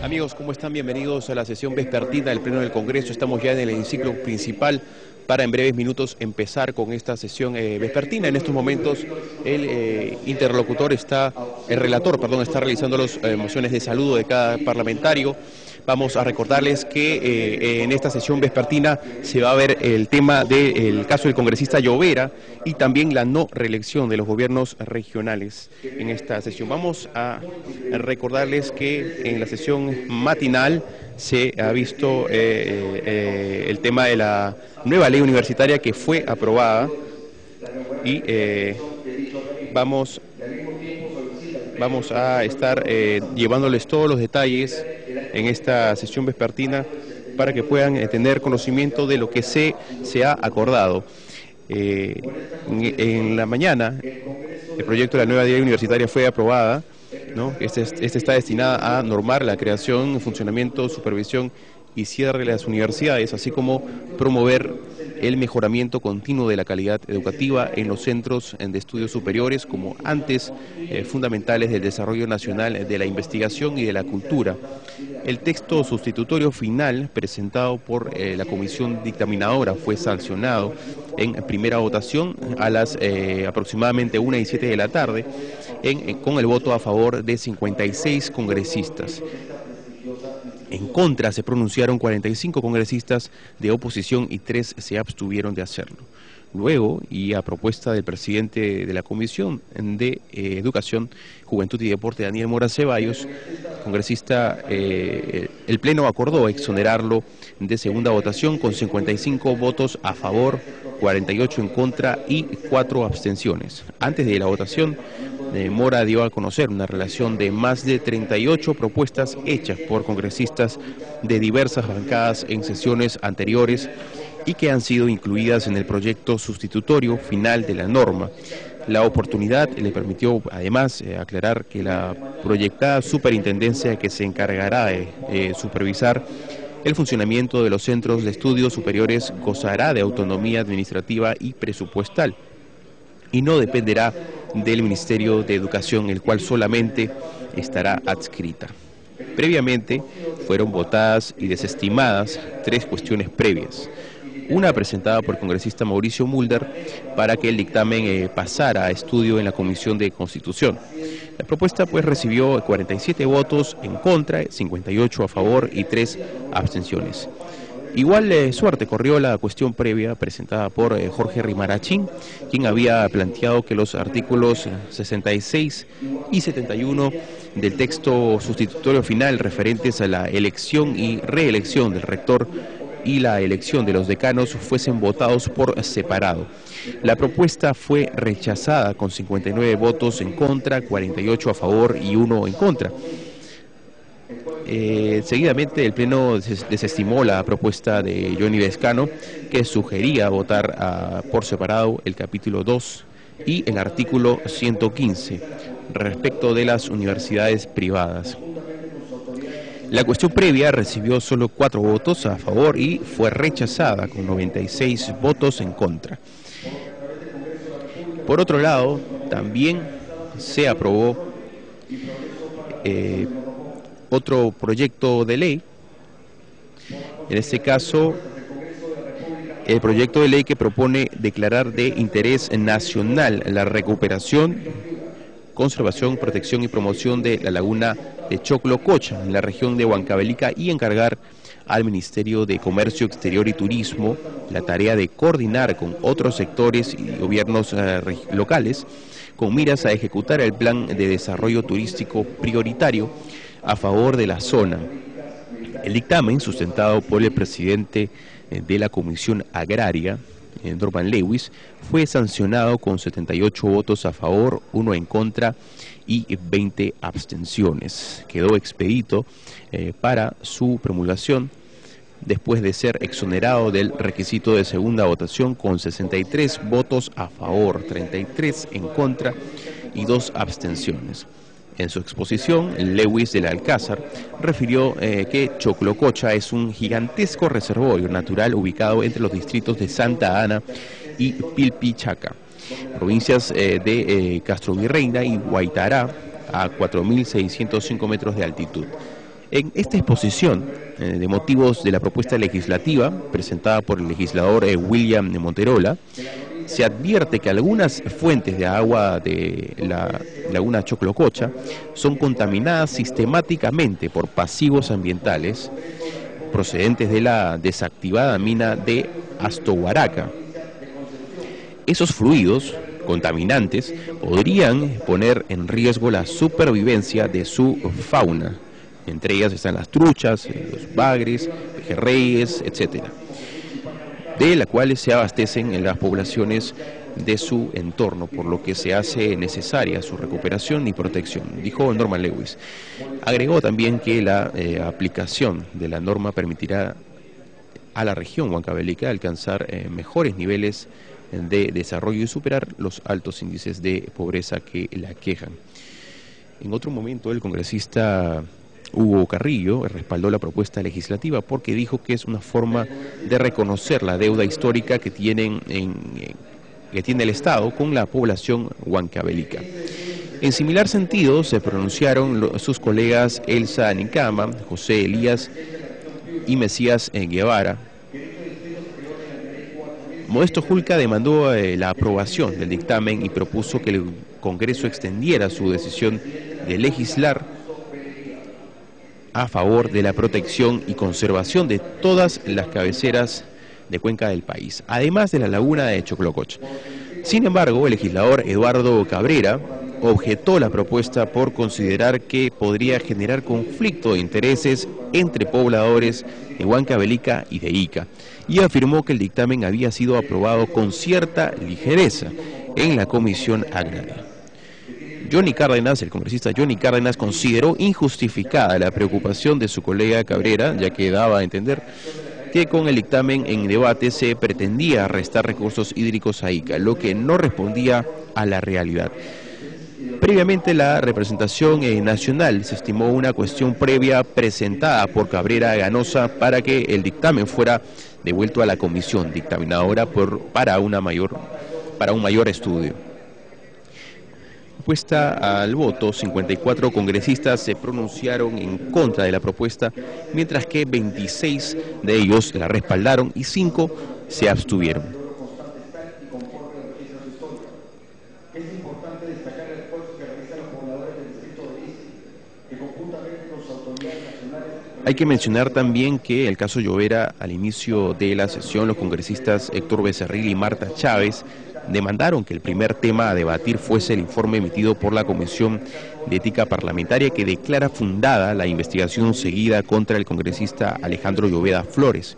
Amigos, ¿cómo están? Bienvenidos a la sesión vespertina del Pleno del Congreso. Estamos ya en el hemiciclo principal para en breves minutos empezar con esta sesión vespertina. En estos momentos el relator, está realizando las mociones de saludo de cada parlamentario. Vamos a recordarles que en esta sesión vespertina se va a ver el tema del caso del congresista Llovera y también la no reelección de los gobiernos regionales en esta sesión. Vamos a recordarles que en la sesión matinal se ha visto el tema de la nueva ley universitaria que fue aprobada y vamos a estar llevándoles todos los detalles en esta sesión vespertina para que puedan tener conocimiento de lo que se ha acordado. En la mañana el proyecto de la nueva ley universitaria fue aprobada, ¿no? Este está destinada a normar la creación, funcionamiento, supervisión y cierre de las universidades, así como promover el mejoramiento continuo de la calidad educativa en los centros de estudios superiores como antes fundamentales del desarrollo nacional de la investigación y de la cultura. El texto sustitutorio final presentado por la comisión dictaminadora fue sancionado en primera votación a las aproximadamente 1:07 de la tarde con el voto a favor de 56 congresistas. En contra se pronunciaron 45 congresistas de oposición y 3 se abstuvieron de hacerlo. Luego, y a propuesta del presidente de la Comisión de Educación, Juventud y Deporte, Daniel Mora Ceballos, el Pleno acordó exonerarlo de segunda votación con 55 votos a favor, 48 en contra y 4 abstenciones. Antes de la votación, Mora dio a conocer una relación de más de 38 propuestas hechas por congresistas de diversas bancadas en sesiones anteriores y que han sido incluidas en el proyecto sustitutorio final de la norma. La oportunidad le permitió además aclarar que la proyectada superintendencia que se encargará de supervisar el funcionamiento de los centros de estudios superiores gozará de autonomía administrativa y presupuestal y no dependerá del Ministerio de Educación, el cual solamente estará adscrita. Previamente fueron votadas y desestimadas 3 cuestiones previas. Una presentada por el congresista Mauricio Mulder para que el dictamen pasara a estudio en la Comisión de Constitución. La propuesta pues recibió 47 votos en contra, 58 a favor y 3 abstenciones. Igual suerte corrió la cuestión previa presentada por Jorge Rimarachín, quien había planteado que los artículos 66 y 71 del texto sustitutorio final referentes a la elección y reelección del rector y la elección de los decanos fuesen votados por separado. La propuesta fue rechazada con 59 votos en contra, 48 a favor y 1 en contra. Seguidamente el Pleno desestimó la propuesta de Johnny Lescano, que sugería votar por separado el capítulo 2 y el artículo 115 respecto de las universidades privadas. La cuestión previa recibió solo 4 votos a favor y fue rechazada con 96 votos en contra. Por otro lado, también se aprobó otro proyecto de ley, en este caso el proyecto de ley que propone declarar de interés nacional la recuperación, conservación, protección y promoción de la laguna de Choclo-Cocha en la región de Huancavelica y encargar al Ministerio de Comercio Exterior y Turismo la tarea de coordinar con otros sectores y gobiernos locales con miras a ejecutar el plan de desarrollo turístico prioritario a favor de la zona. El dictamen, sustentado por el presidente de la Comisión Agraria, Norman Lewis, fue sancionado con 78 votos a favor, 1 en contra y 20 abstenciones. Quedó expedito para su promulgación después de ser exonerado del requisito de segunda votación con 63 votos a favor, 33 en contra y 2 abstenciones. En su exposición, Lewis del Alcázar refirió que Choclo-Cocha es un gigantesco reservorio natural ubicado entre los distritos de Santa Ana y Pilpichaca, provincias de Castrovirreyna y Guaitará, a 4.605 metros de altitud. En esta exposición de motivos de la propuesta legislativa presentada por el legislador William Monterola, se advierte que algunas fuentes de agua de la laguna Choclococha son contaminadas sistemáticamente por pasivos ambientales procedentes de la desactivada mina de Astohuaraca. Esos fluidos contaminantes podrían poner en riesgo la supervivencia de su fauna. Entre ellas están las truchas, los bagres, pejerreyes, etcétera, de las cuales se abastecen en las poblaciones de su entorno, por lo que se hace necesaria su recuperación y protección, dijo Norman Lewis. Agregó también que la aplicación de la norma permitirá a la región Huancavelica alcanzar mejores niveles de desarrollo y superar los altos índices de pobreza que la aquejan. En otro momento, el congresista Hugo Carrillo respaldó la propuesta legislativa porque dijo que es una forma de reconocer la deuda histórica que tiene el Estado con la población huancavelica. En similar sentido se pronunciaron sus colegas Elsa Nicama, José Elías y Mesías Guevara. Modesto Julca demandó la aprobación del dictamen y propuso que el Congreso extendiera su decisión de legislar a favor de la protección y conservación de todas las cabeceras de cuenca del país, además de la laguna de Choclococha. Sin embargo, el legislador Eduardo Cabrera objetó la propuesta por considerar que podría generar conflicto de intereses entre pobladores de Huancavelica y de Ica, y afirmó que el dictamen había sido aprobado con cierta ligereza en la Comisión Agraria. Johnny Cárdenas, el congresista Johnny Cárdenas, consideró injustificada la preocupación de su colega Cabrera, ya que daba a entender que con el dictamen en debate se pretendía restar recursos hídricos a Ica, lo que no respondía a la realidad. Previamente, la representación nacional se estimó una cuestión previa presentada por Cabrera Ganosa para que el dictamen fuera devuelto a la comisión dictaminadora para un mayor estudio. Puesta al voto, 54 congresistas se pronunciaron en contra de la propuesta, mientras que 26 de ellos la respaldaron y 5 se abstuvieron. Hay que mencionar también que el caso Llovera, al inicio de la sesión, los congresistas Héctor Becerril y Marta Chávez demandaron que el primer tema a debatir fuese el informe emitido por la Comisión de Ética Parlamentaria, que declara fundada la investigación seguida contra el congresista Alejandro Llovera Flores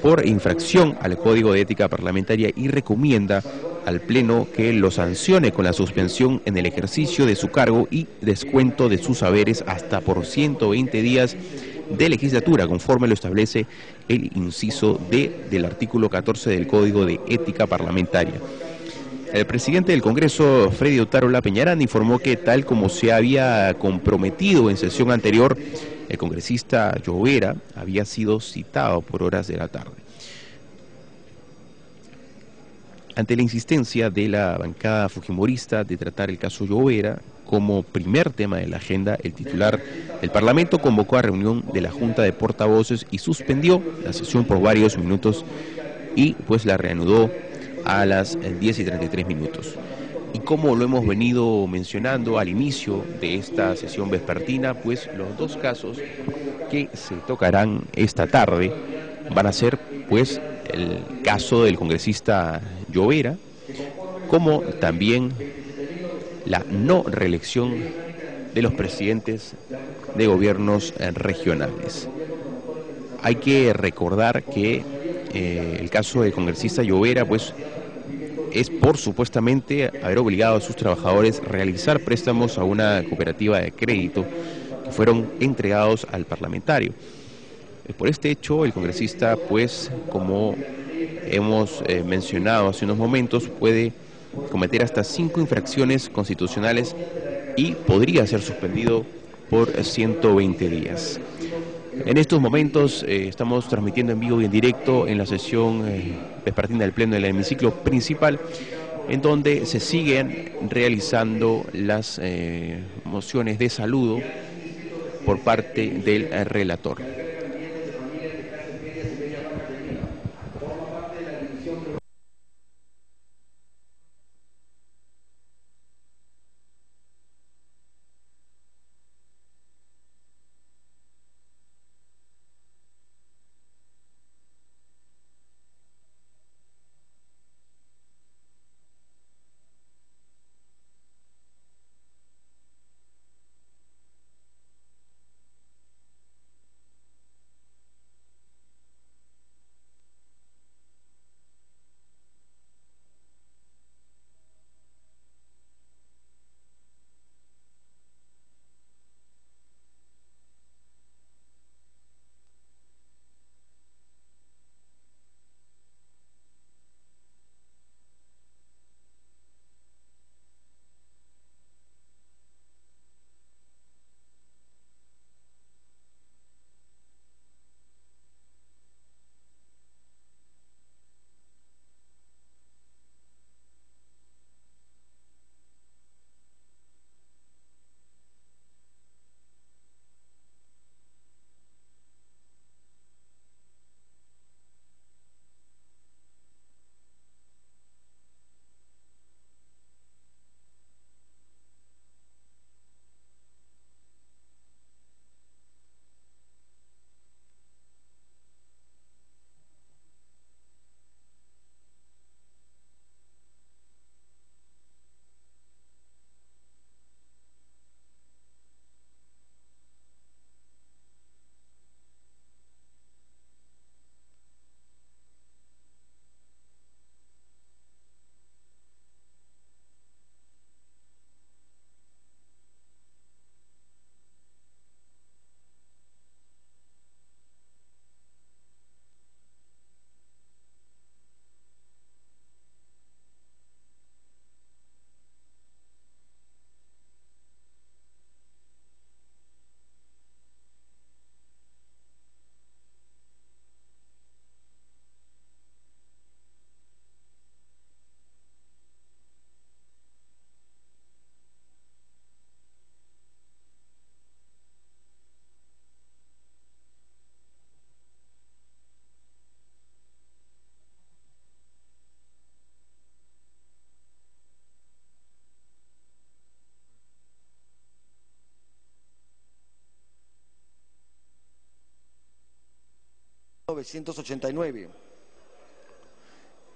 por infracción al Código de Ética Parlamentaria y recomienda al Pleno que lo sancione con la suspensión en el ejercicio de su cargo y descuento de sus haberes hasta por 120 días de legislatura, conforme lo establece el inciso D del artículo 14 del Código de Ética Parlamentaria. El presidente del Congreso, Freddy Otárola Peñaranda, informó que tal como se había comprometido en sesión anterior, el congresista Llovera había sido citado por horas de la tarde. Ante la insistencia de la bancada fujimorista de tratar el caso Llovera como primer tema de la agenda, el titular del Parlamento convocó a reunión de la Junta de Portavoces y suspendió la sesión por varios minutos y pues la reanudó a las 10:33. Y como lo hemos venido mencionando al inicio de esta sesión vespertina, pues los dos casos que se tocarán esta tarde van a ser pues el caso del congresista Llovera, como también la no reelección de los presidentes de gobiernos regionales. Hay que recordar que el caso del congresista Llovera pues es por supuestamente haber obligado a sus trabajadores a realizar préstamos a una cooperativa de crédito que fueron entregados al parlamentario. Por este hecho, el congresista, pues, como hemos mencionado hace unos momentos, puede cometer hasta 5 infracciones constitucionales y podría ser suspendido por 120 días. En estos momentos estamos transmitiendo en vivo y en directo en la sesión vespertina del Pleno del hemiciclo principal, en donde se siguen realizando las mociones de saludo por parte del relator.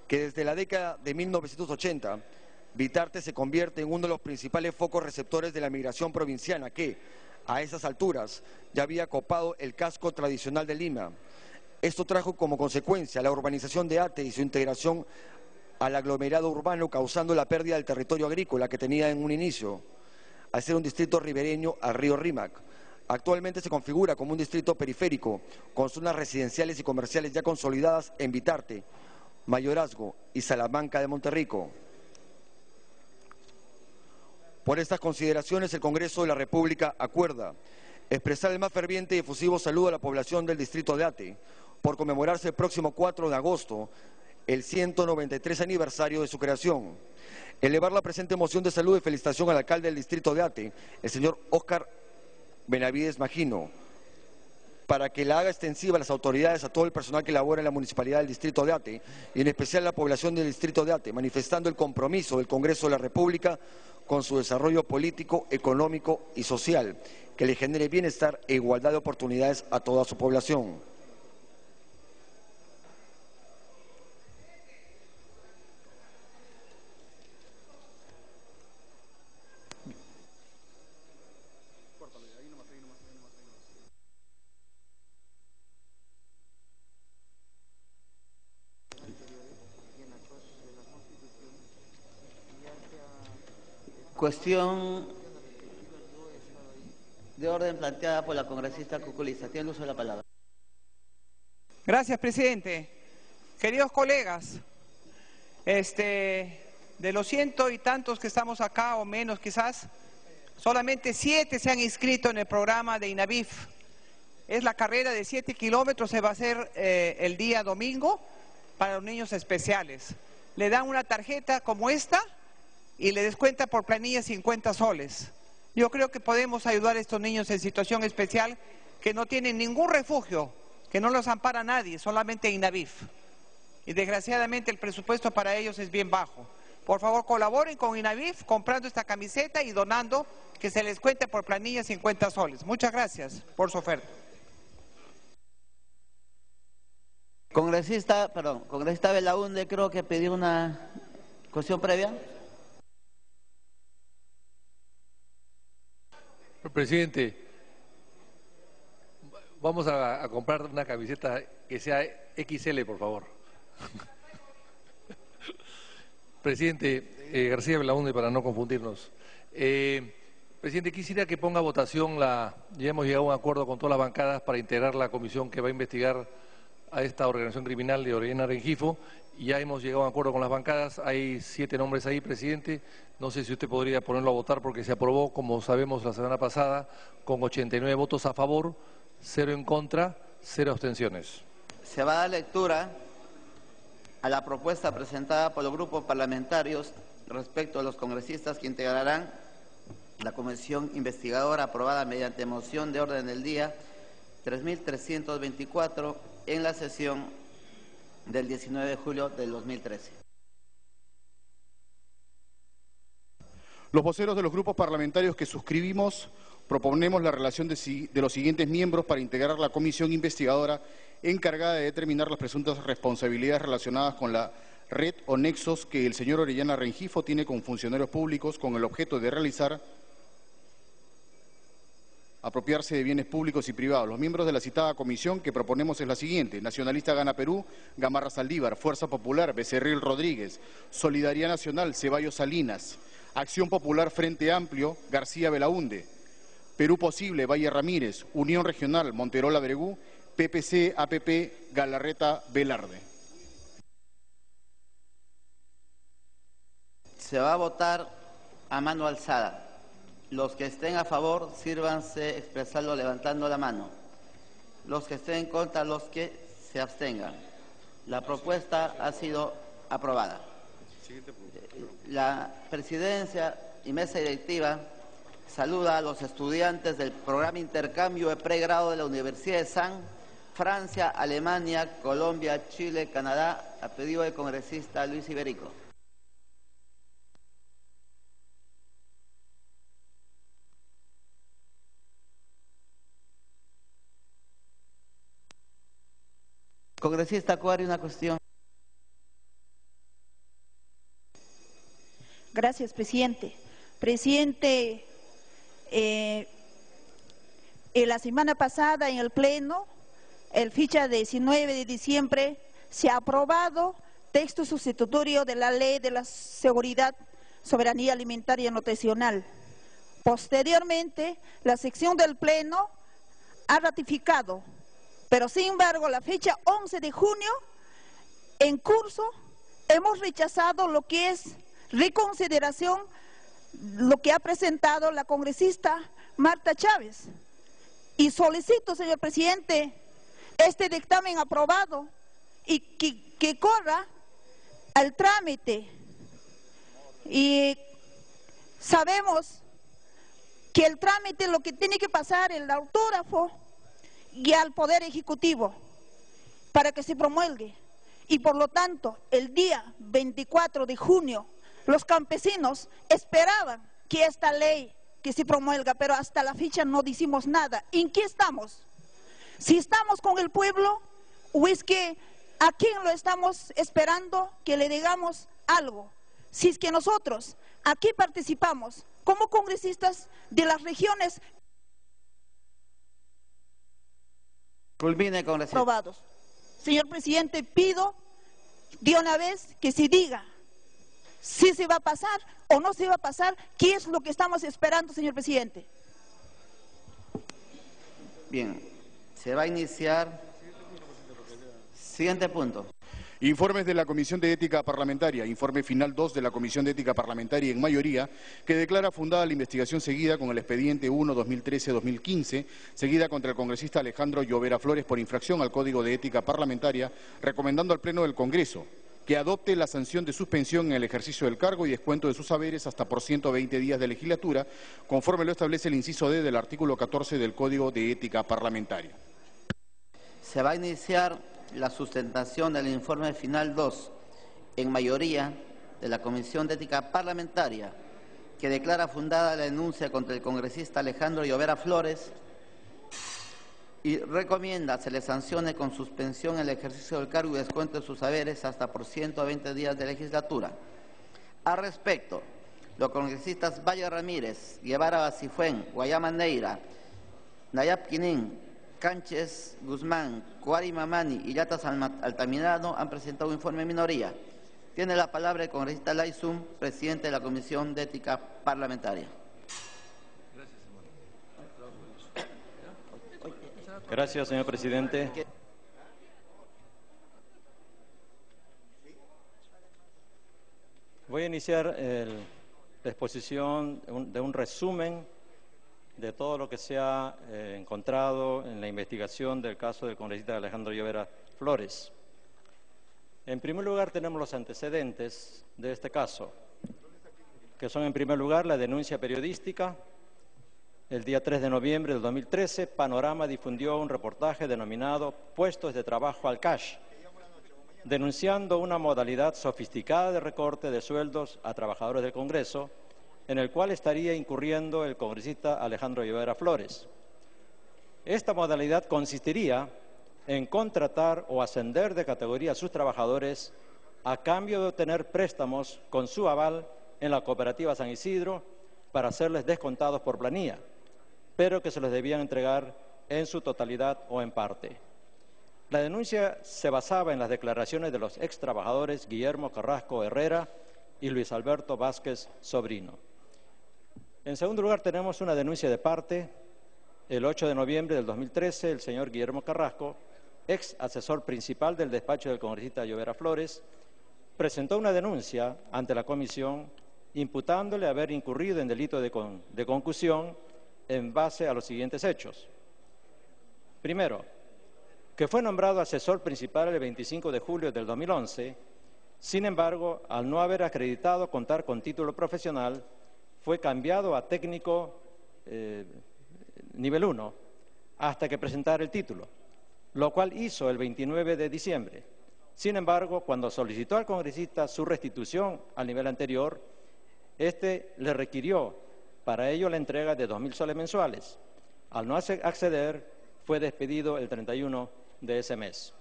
Que desde la década de 1980, Bitarte se convierte en uno de los principales focos receptores de la migración provinciana que, a esas alturas, ya había copado el casco tradicional de Lima. Esto trajo como consecuencia la urbanización de Ate y su integración al aglomerado urbano, causando la pérdida del territorio agrícola que tenía en un inicio, al ser un distrito ribereño al río Rímac. Actualmente se configura como un distrito periférico, con zonas residenciales y comerciales ya consolidadas en Bitarte, Mayorazgo y Salamanca de Monterrico. Por estas consideraciones, el Congreso de la República acuerda expresar el más ferviente y efusivo saludo a la población del distrito de Ate, por conmemorarse el próximo 4 de agosto, el 193 aniversario de su creación. Elevar la presente moción de salud y felicitación al alcalde del distrito de Ate, el señor Óscar Benavides Magino, para que la haga extensiva a las autoridades, a todo el personal que labora en la municipalidad del distrito de Ate y en especial a la población del distrito de Ate, manifestando el compromiso del Congreso de la República con su desarrollo político, económico y social, que le genere bienestar e igualdad de oportunidades a toda su población. Cuestión de orden planteada por la congresista Cuculiza. Tiene el uso de la palabra. Gracias, presidente. Queridos colegas, de los 100 y tantos que estamos acá, o menos quizás, solamente 7 se han inscrito en el programa de INAVIF. Es la carrera de 7 kilómetros, se va a hacer el día domingo para los niños especiales. Le dan una tarjeta como esta y le descuenta por planilla 50 soles. Yo creo que podemos ayudar a estos niños en situación especial que no tienen ningún refugio, que no los ampara nadie, solamente INAVIF. Y desgraciadamente el presupuesto para ellos es bien bajo. Por favor, colaboren con INAVIF comprando esta camiseta y donando, que se les cuente por planilla 50 soles. Muchas gracias por su oferta. Congresista Belaúnde, creo que pidió una cuestión previa. Presidente, vamos a comprar una camiseta que sea XL, por favor. Presidente, García Belaúnde, para no confundirnos. Presidente, quisiera que ponga a votación ya hemos llegado a un acuerdo con todas las bancadas para integrar la comisión que va a investigar a esta organización criminal de Orellana Rengifo. Ya hemos llegado a un acuerdo con las bancadas, hay 7 nombres ahí, presidente. No sé si usted podría ponerlo a votar porque se aprobó, como sabemos, la semana pasada, con 89 votos a favor, 0 en contra, 0 abstenciones. Se va a dar lectura a la propuesta presentada por los grupos parlamentarios respecto a los congresistas que integrarán la comisión investigadora aprobada mediante moción de orden del día 3.324 en la sesión del 19 de julio del 2013. Los voceros de los grupos parlamentarios que suscribimos proponemos la relación de los siguientes miembros para integrar la comisión investigadora encargada de determinar las presuntas responsabilidades relacionadas con la red o nexos que el señor Orellana Rengifo tiene con funcionarios públicos con el objeto de apropiarse de bienes públicos y privados. Los miembros de la citada comisión que proponemos es la siguiente: Nacionalista Gana Perú, Gamarra Saldívar; Fuerza Popular, Becerril Rodríguez; Solidaridad Nacional, Ceballos Salinas; Acción Popular Frente Amplio, García Belaúnde; Perú Posible, Valle Ramírez; Unión Regional, Monterola Bregú; PPC, APP, Galarreta Velarde. Se va a votar a mano alzada. Los que estén a favor, sírvanse expresarlo levantando la mano. Los que estén en contra, los que se abstengan. La propuesta ha sido aprobada. La presidencia y mesa directiva saluda a los estudiantes del programa Intercambio de Pregrado de la Universidad de San, Francia, Alemania, Colombia, Chile, Canadá, a pedido del congresista Luis Iberico. Congresista Cuadri, una cuestión. Gracias, presidente. Presidente, la semana pasada en el Pleno, el fecha 19 de diciembre, se ha aprobado texto sustitutorio de la Ley de la Seguridad, Soberanía Alimentaria y Nutricional. Posteriormente, la sección del Pleno ha ratificado, pero sin embargo, la fecha 11 de junio, en curso, hemos rechazado lo que es reconsideración, lo que ha presentado la congresista Marta Chávez. Y solicito, señor presidente, este dictamen aprobado y que corra al trámite. Y sabemos que el trámite lo que tiene que pasar el autógrafo y al Poder Ejecutivo para que se promulgue. Y por lo tanto, el día 24 de junio, los campesinos esperaban que esta ley que se promulga, pero hasta la fecha no decimos nada. ¿En qué estamos? Si estamos con el pueblo, o es que a quién lo estamos esperando que le digamos algo. Si es que nosotros aquí participamos como congresistas de las regiones Culmine, congresista. aprobados. Señor presidente, pido de una vez que se diga si se va a pasar o no se va a pasar, qué es lo que estamos esperando, señor presidente. Bien, se va a iniciar. Siguiente punto. Informes de la Comisión de Ética Parlamentaria, informe final 2 de la Comisión de Ética Parlamentaria en mayoría, que declara fundada la investigación seguida con el expediente 1-2013-2015, seguida contra el congresista Alejandro Llovera Flores por infracción al Código de Ética Parlamentaria, recomendando al Pleno del Congreso que adopte la sanción de suspensión en el ejercicio del cargo y descuento de sus haberes hasta por 120 días de legislatura, conforme lo establece el inciso D del artículo 14 del Código de Ética Parlamentaria. Se va a iniciar la sustentación del informe final 2, en mayoría, de la Comisión de Ética Parlamentaria, que declara fundada la denuncia contra el congresista Alejandro Llovera Flores y recomienda se le sancione con suspensión el ejercicio del cargo y descuento de sus haberes hasta por 120 días de legislatura. Al respecto, los congresistas Valle Ramírez, Guevara Bacifuen, Guayama Neira, Nayab Quinin, Cánchez Guzmán, Cuari Mamani y Yatas Altamirano han presentado un informe de minoría. Tiene la palabra el congresista Laizum, presidente de la Comisión de Ética Parlamentaria. Gracias, señor presidente. Voy a iniciar la exposición de un resumen de todo lo que se ha encontrado en la investigación del caso del congresista Alejandro Llovera Flores. En primer lugar, tenemos los antecedentes de este caso, que son en primer lugar la denuncia periodística. El día 3 de noviembre del 2013, Panorama difundió un reportaje denominado Puestos de Trabajo al Cash, denunciando una modalidad sofisticada de recorte de sueldos a trabajadores del Congreso, en el cual estaría incurriendo el congresista Alejandro Llovera Flores. Esta modalidad consistiría en contratar o ascender de categoría a sus trabajadores a cambio de obtener préstamos con su aval en la cooperativa San Isidro para hacerles descontados por planilla, pero que se les debían entregar en su totalidad o en parte. La denuncia se basaba en las declaraciones de los ex trabajadores Guillermo Carrasco Herrera y Luis Alberto Vázquez Sobrino. En segundo lugar, tenemos una denuncia de parte. El 8 de noviembre del 2013, el señor Guillermo Carrasco, ex asesor principal del despacho del congresista Llovera Flores, presentó una denuncia ante la comisión imputándole haber incurrido en delito de concusión en base a los siguientes hechos. Primero, que fue nombrado asesor principal el 25 de julio del 2011, sin embargo, al no haber acreditado contar con título profesional, fue cambiado a técnico nivel 1 hasta que presentara el título, lo cual hizo el 29 de diciembre. Sin embargo, cuando solicitó al congresista su restitución al nivel anterior, este le requirió para ello la entrega de 2.000 soles mensuales. Al no acceder, fue despedido el 31 de ese mes.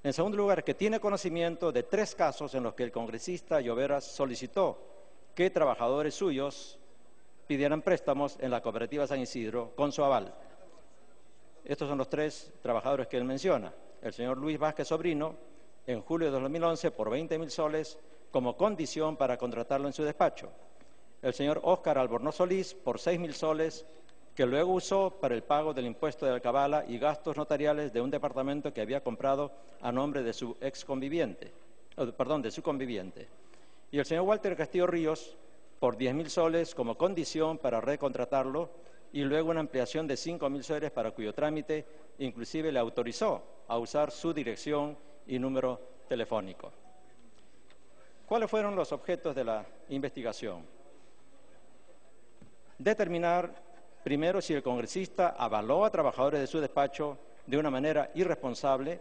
En segundo lugar, que tiene conocimiento de 3 casos en los que el congresista Llovera solicitó que trabajadores suyos pidieran préstamos en la cooperativa San Isidro con su aval. Estos son los 3 trabajadores que él menciona. El señor Luis Vázquez Sobrino, en julio de 2011, por 20.000 soles, como condición para contratarlo en su despacho. El señor Óscar Albornoz Solís, por 6.000 soles, que luego usó para el pago del impuesto de alcabala y gastos notariales de un departamento que había comprado a nombre de su de su conviviente. Y el señor Walter Castillo Ríos, por 10.000 soles como condición para recontratarlo y luego una ampliación de 5.000 soles para cuyo trámite inclusive le autorizó a usar su dirección y número telefónico. ¿Cuáles fueron los objetos de la investigación? Determinar, primero, si el congresista avaló a trabajadores de su despacho de una manera irresponsable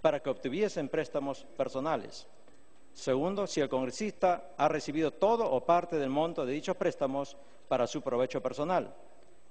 para que obtuviesen préstamos personales. Segundo, si el congresista ha recibido todo o parte del monto de dichos préstamos para su provecho personal.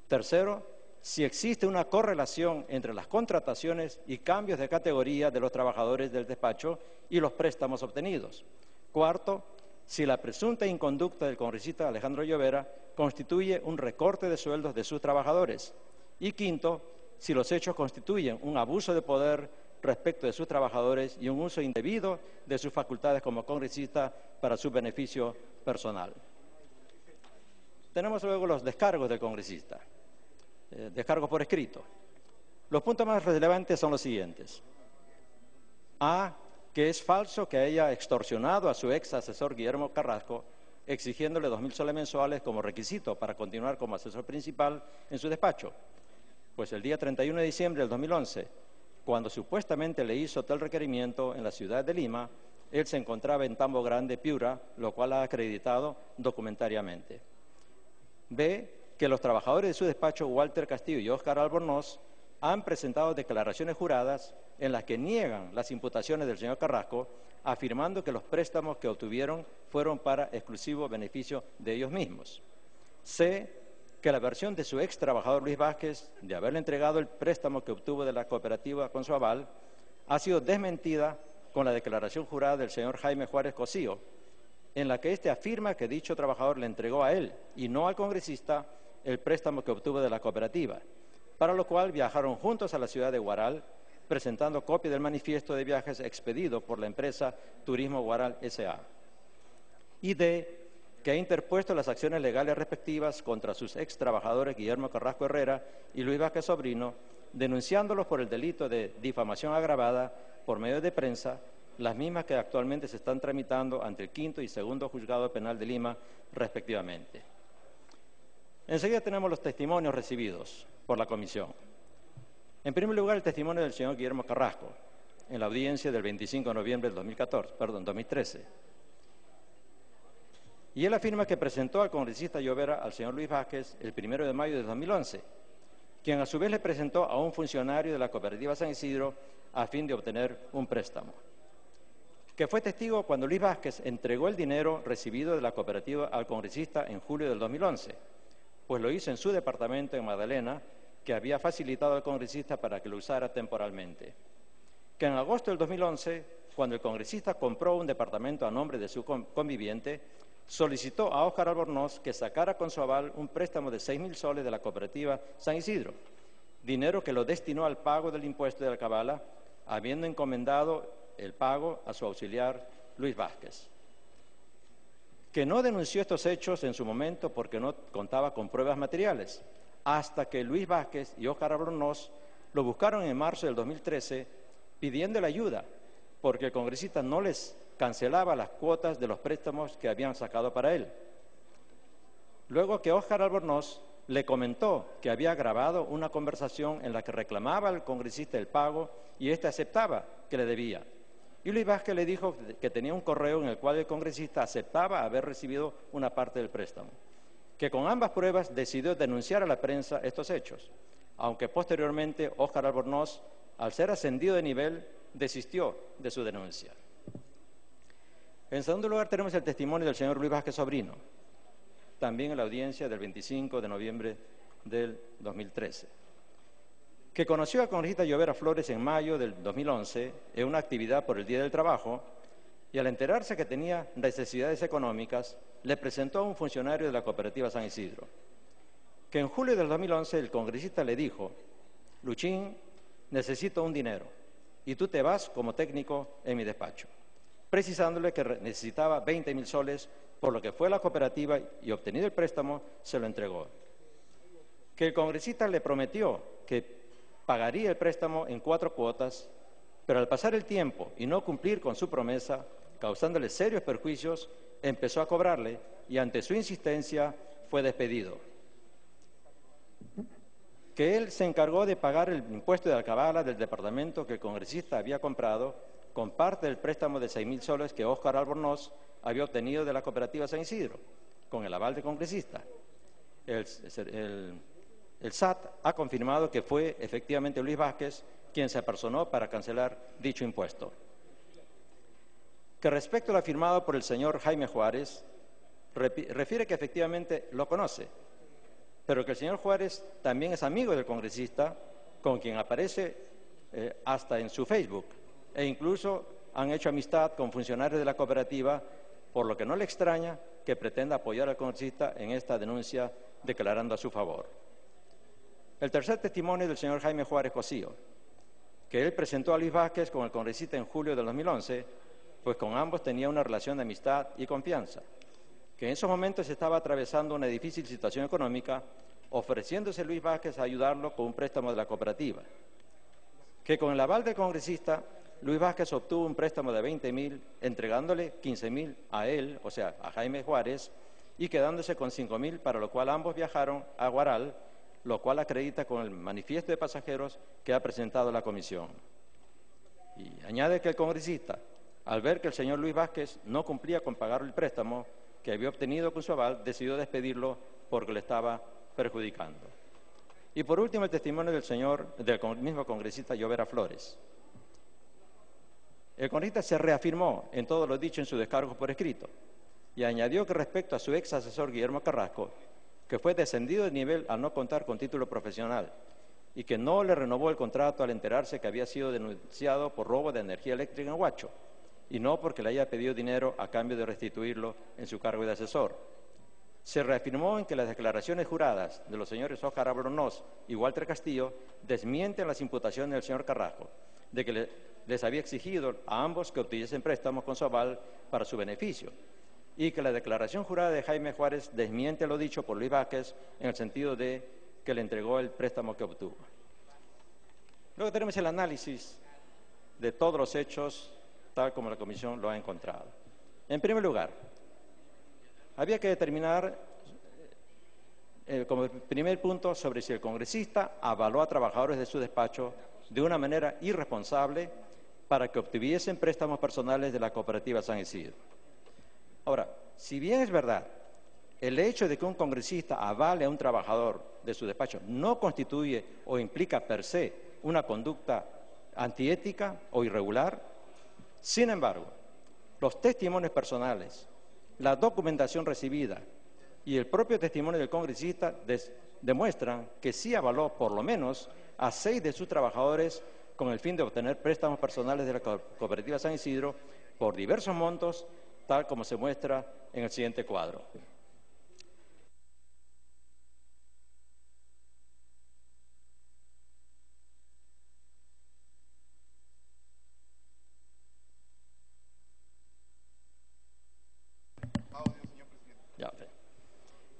Tercero, si existe una correlación entre las contrataciones y cambios de categoría de los trabajadores del despacho y los préstamos obtenidos. Cuarto, si la presunta inconducta del congresista Alejandro Llovera constituye un recorte de sueldos de sus trabajadores. Y quinto, si los hechos constituyen un abuso de poder respecto de sus trabajadores y un uso indebido de sus facultades como congresista para su beneficio personal. Tenemos luego los descargos del congresista, descargos por escrito. Los puntos más relevantes son los siguientes. A, que es falso que haya extorsionado a su ex asesor Guillermo Carrasco, exigiéndole 2.000 soles mensuales como requisito para continuar como asesor principal en su despacho. Pues el día 31 de diciembre del 2011, cuando supuestamente le hizo tal requerimiento en la ciudad de Lima, él se encontraba en Tambo Grande, Piura, lo cual ha acreditado documentariamente. B, que los trabajadores de su despacho, Walter Castillo y Óscar Albornoz, han presentado declaraciones juradas en las que niegan las imputaciones del señor Carrasco, afirmando que los préstamos que obtuvieron fueron para exclusivo beneficio de ellos mismos. C, que la versión de su ex trabajador Luis Vázquez de haberle entregado el préstamo que obtuvo de la cooperativa con su aval ha sido desmentida con la declaración jurada del señor Jaime Juárez Cosío, en la que éste afirma que dicho trabajador le entregó a él y no al congresista el préstamo que obtuvo de la cooperativa, para lo cual viajaron juntos a la ciudad de Huaral, presentando copia del manifiesto de viajes expedido por la empresa Turismo Huaral S.A. Y D, que ha interpuesto las acciones legales respectivas contra sus ex trabajadores Guillermo Carrasco Herrera y Luis Vázquez Sobrino, denunciándolos por el delito de difamación agravada por medio de prensa, las mismas que actualmente se están tramitando ante el quinto y segundo juzgado penal de Lima, respectivamente. Enseguida tenemos los testimonios recibidos por la comisión. En primer lugar, el testimonio del señor Guillermo Carrasco, en la audiencia del 25 de noviembre del 2013. Y él afirma que presentó al congresista Llovera al señor Luis Vázquez el 1 de mayo de 2011, quien a su vez le presentó a un funcionario de la cooperativa San Isidro a fin de obtener un préstamo, que fue testigo cuando Luis Vázquez entregó el dinero recibido de la cooperativa al congresista en julio del 2011, pues lo hizo en su departamento en Magdalena, que había facilitado al congresista para que lo usara temporalmente. Que en agosto del 2011, cuando el congresista compró un departamento a nombre de su conviviente, solicitó a Óscar Albornoz que sacara con su aval un préstamo de 6.000 soles de la cooperativa San Isidro, dinero que lo destinó al pago del impuesto de Alcabala, habiendo encomendado el pago a su auxiliar Luis Vázquez, que no denunció estos hechos en su momento porque no contaba con pruebas materiales, hasta que Luis Vázquez y Óscar Albornoz lo buscaron en marzo del 2013 pidiéndole ayuda, porque el congresista no les cancelaba las cuotas de los préstamos que habían sacado para él. Luego que Óscar Albornoz le comentó que había grabado una conversación en la que reclamaba al congresista el pago y éste aceptaba que le debía. Y Luis Vázquez le dijo que tenía un correo en el cual el congresista aceptaba haber recibido una parte del préstamo, que con ambas pruebas decidió denunciar a la prensa estos hechos, aunque posteriormente Óscar Albornoz, al ser ascendido de nivel, desistió de su denuncia. En segundo lugar, tenemos el testimonio del señor Luis Vázquez Sobrino, también en la audiencia del 25 de noviembre del 2013, que conoció al congresista Llovera Flores en mayo del 2011 en una actividad por el Día del Trabajo y al enterarse que tenía necesidades económicas, le presentó a un funcionario de la cooperativa San Isidro, que en julio del 2011 el congresista le dijo: Luchín, necesito un dinero y tú te vas como técnico en mi despacho, precisándole que necesitaba 20.000 soles, por lo que fue a la cooperativa y obtenido el préstamo, se lo entregó. Que el congresista le prometió que pagaría el préstamo en 4 cuotas, pero al pasar el tiempo y no cumplir con su promesa, causándole serios perjuicios, empezó a cobrarle y ante su insistencia fue despedido. Que él se encargó de pagar el impuesto de Alcabala del departamento que el congresista había comprado con parte del préstamo de 6.000 soles que Óscar Albornoz había obtenido de la cooperativa San Isidro, con el aval del congresista. El SAT ha confirmado que fue efectivamente Luis Vázquez quien se apersonó para cancelar dicho impuesto. Que respecto a lo afirmado por el señor Jaime Juárez, refiere que efectivamente lo conoce, pero que el señor Juárez también es amigo del congresista, con quien aparece hasta en su Facebook, e incluso han hecho amistad con funcionarios de la cooperativa, por lo que no le extraña que pretenda apoyar al congresista en esta denuncia declarando a su favor. El tercer testimonio del señor Jaime Juárez Cosío, que él presentó a Luis Vázquez con el congresista en julio del 2011, pues con ambos tenía una relación de amistad y confianza, que en esos momentos estaba atravesando una difícil situación económica, ofreciéndose Luis Vázquez a ayudarlo con un préstamo de la cooperativa, que con el aval del congresista, Luis Vázquez obtuvo un préstamo de 20.000, entregándole 15.000 a él, o sea, a Jaime Juárez, y quedándose con 5.000, para lo cual ambos viajaron a Huaral, lo cual acredita con el manifiesto de pasajeros que ha presentado la comisión. Y añade que el congresista, al ver que el señor Luis Vázquez no cumplía con pagar el préstamo que había obtenido con su aval, decidió despedirlo porque le estaba perjudicando. Y por último, el testimonio del mismo congresista Llovera Flores. El congresista se reafirmó en todo lo dicho en su descargo por escrito y añadió que respecto a su ex asesor Guillermo Carrasco, que fue descendido de nivel al no contar con título profesional y que no le renovó el contrato al enterarse que había sido denunciado por robo de energía eléctrica en Huacho, y no porque le haya pedido dinero a cambio de restituirlo en su cargo de asesor. Se reafirmó en que las declaraciones juradas de los señores Óscar Albornoz y Walter Castillo desmienten las imputaciones del señor Carrasco, de que les había exigido a ambos que obtuviesen préstamos con su aval para su beneficio, y que la declaración jurada de Jaime Juárez desmiente lo dicho por Luis Vázquez en el sentido de que le entregó el préstamo que obtuvo. Luego tenemos el análisis de todos los hechos tal como la Comisión lo ha encontrado. En primer lugar, había que determinar como primer punto sobre si el congresista avaló a trabajadores de su despacho de una manera irresponsable para que obtuviesen préstamos personales de la cooperativa San Isidro. Ahora, si bien es verdad, el hecho de que un congresista avale a un trabajador de su despacho no constituye o implica per se una conducta antiética o irregular, sin embargo, los testimonios personales, la documentación recibida y el propio testimonio del congresista demuestran que sí avaló por lo menos a 6 de sus trabajadores con el fin de obtener préstamos personales de la cooperativa San Isidro por diversos montos, tal como se muestra en el siguiente cuadro.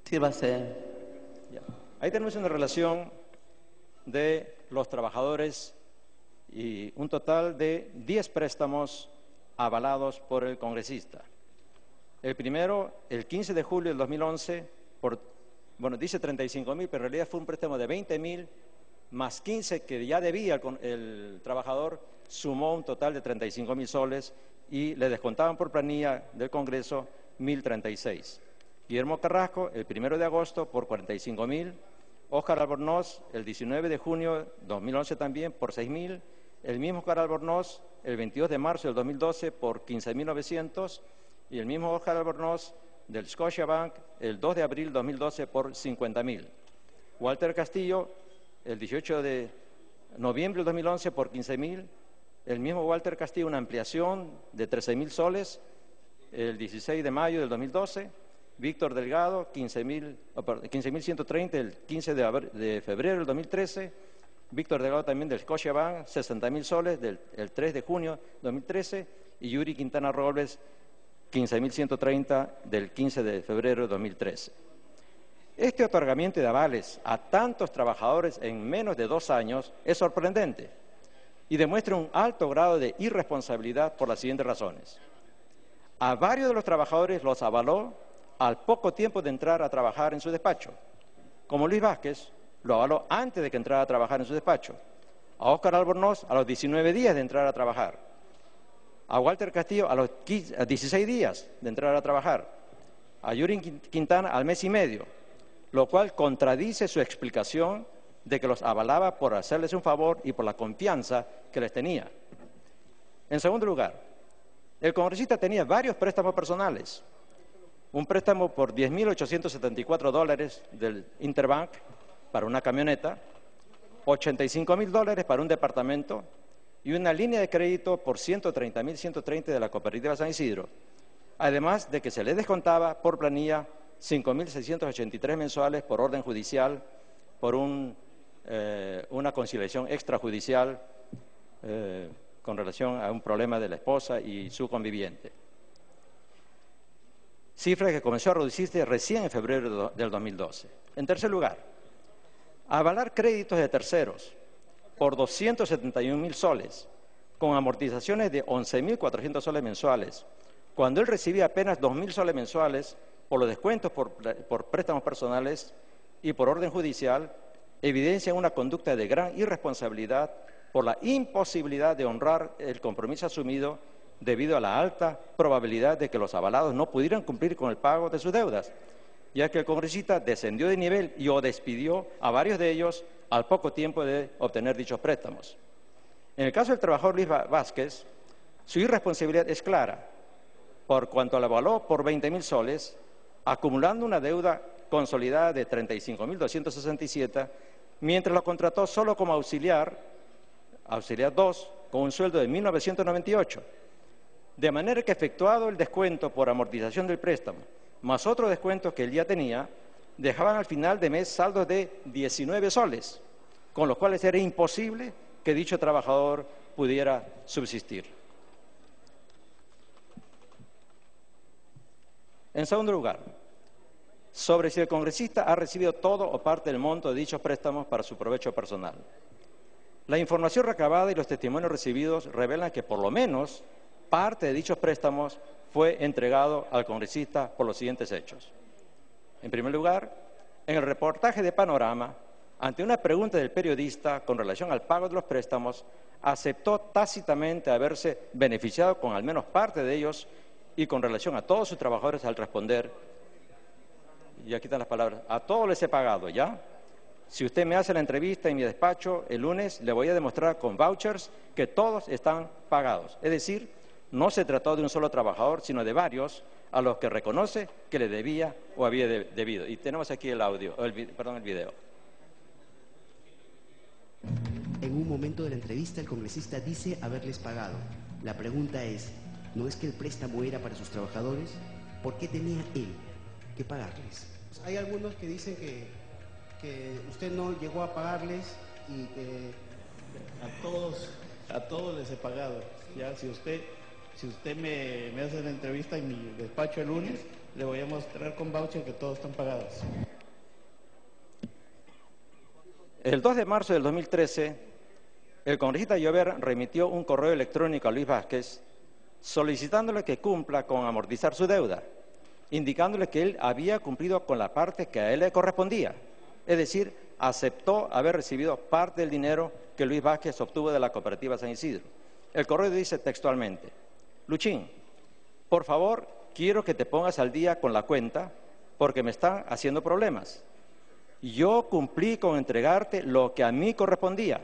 Sírvase. Ahí tenemos una relación de los trabajadores y un total de 10 préstamos avalados por el congresista. El primero, el 15 de julio del 2011, dice 35.000, pero en realidad fue un préstamo de 20.000 más 15 que ya debía el trabajador, sumó un total de 35.000 soles y le descontaban por planilla del Congreso 1.036. Guillermo Carrasco, el 1 de agosto, por 45.000. Óscar Albornoz, el 19 de junio 2011 también, por 6.000. El mismo Óscar Albornoz, el 22 de marzo del 2012, por 15.900. Y el mismo Óscar Albornoz, del Scotiabank, el 2 de abril 2012, por 50.000. Walter Castillo, el 18 de noviembre del 2011, por 15.000. El mismo Walter Castillo, una ampliación de 13.000 soles, el 16 de mayo del 2012. Víctor Delgado, 15.130 el 15 de febrero del 2013. Víctor Delgado también del Scotiabank, 60.000 soles el 3 de junio del 2013. Y Yuri Quintana Robles, 15.130 del 15 de febrero del 2013. Este otorgamiento de avales a tantos trabajadores en menos de 2 años es sorprendente y demuestra un alto grado de irresponsabilidad por las siguientes razones. A varios de los trabajadores los avaló al poco tiempo de entrar a trabajar en su despacho. Como Luis Vázquez, lo avaló antes de que entrara a trabajar en su despacho. A Óscar Albornoz a los 19 días de entrar a trabajar. A Walter Castillo a los 16 días de entrar a trabajar. A Yuri Quintana al mes y medio, lo cual contradice su explicación de que los avalaba por hacerles un favor y por la confianza que les tenía. En segundo lugar, el congresista tenía varios préstamos personales. Un préstamo por $10.874 del Interbank para una camioneta, $85.000 para un departamento y una línea de crédito por $130.130 de la cooperativa San Isidro, además de que se le descontaba por planilla 5.683 mensuales por orden judicial por una conciliación extrajudicial con relación a un problema de la esposa y su conviviente. Cifra que comenzó a reducirse recién en febrero del 2012. En tercer lugar, avalar créditos de terceros por 271.000 soles, con amortizaciones de 11.400 soles mensuales, cuando él recibía apenas 2.000 soles mensuales por los descuentos por préstamos personales y por orden judicial, evidencia una conducta de gran irresponsabilidad por la imposibilidad de honrar el compromiso asumido debido a la alta probabilidad de que los avalados no pudieran cumplir con el pago de sus deudas, ya que el congresista descendió de nivel y o despidió a varios de ellos al poco tiempo de obtener dichos préstamos. En el caso del trabajador Luis Vázquez, su irresponsabilidad es clara, por cuanto la avaló por 20.000 soles, acumulando una deuda consolidada de 35.267, mientras lo contrató solo como auxiliar 2, con un sueldo de 1.998. De manera que efectuado el descuento por amortización del préstamo, más otro descuento que él ya tenía, dejaban al final de mes saldos de 19 soles, con los cuales era imposible que dicho trabajador pudiera subsistir. En segundo lugar, sobre si el congresista ha recibido todo o parte del monto de dichos préstamos para su provecho personal. La información recabada y los testimonios recibidos revelan que por lo menos parte de dichos préstamos fue entregado al congresista por los siguientes hechos. En primer lugar, en el reportaje de Panorama, ante una pregunta del periodista con relación al pago de los préstamos, aceptó tácitamente haberse beneficiado con al menos parte de ellos y con relación a todos sus trabajadores al responder, y aquí están las palabras, a todos les he pagado, ¿ya? Si usted me hace la entrevista en mi despacho el lunes, le voy a demostrar con vouchers que todos están pagados. Es decir, no se trató de un solo trabajador, sino de varios a los que reconoce que le debía o había debido. Y tenemos aquí el audio, el video. En un momento de la entrevista, el congresista dice haberles pagado. La pregunta es, ¿no es que el préstamo era para sus trabajadores? ¿Por qué tenía él que pagarles? Hay algunos que dicen que usted no llegó a pagarles y que a todos les he pagado. Ya, si usted me hace la entrevista en mi despacho el lunes, le voy a mostrar con voucher que todos están pagados. El 2 de marzo del 2013, el congresista Llobera remitió un correo electrónico a Luis Vázquez solicitándole que cumpla con amortizar su deuda, indicándole que él había cumplido con la parte que a él le correspondía. Es decir, aceptó haber recibido parte del dinero que Luis Vázquez obtuvo de la cooperativa San Isidro. El correo dice textualmente: Luchín, por favor, quiero que te pongas al día con la cuenta porque me están haciendo problemas. Yo cumplí con entregarte lo que a mí correspondía.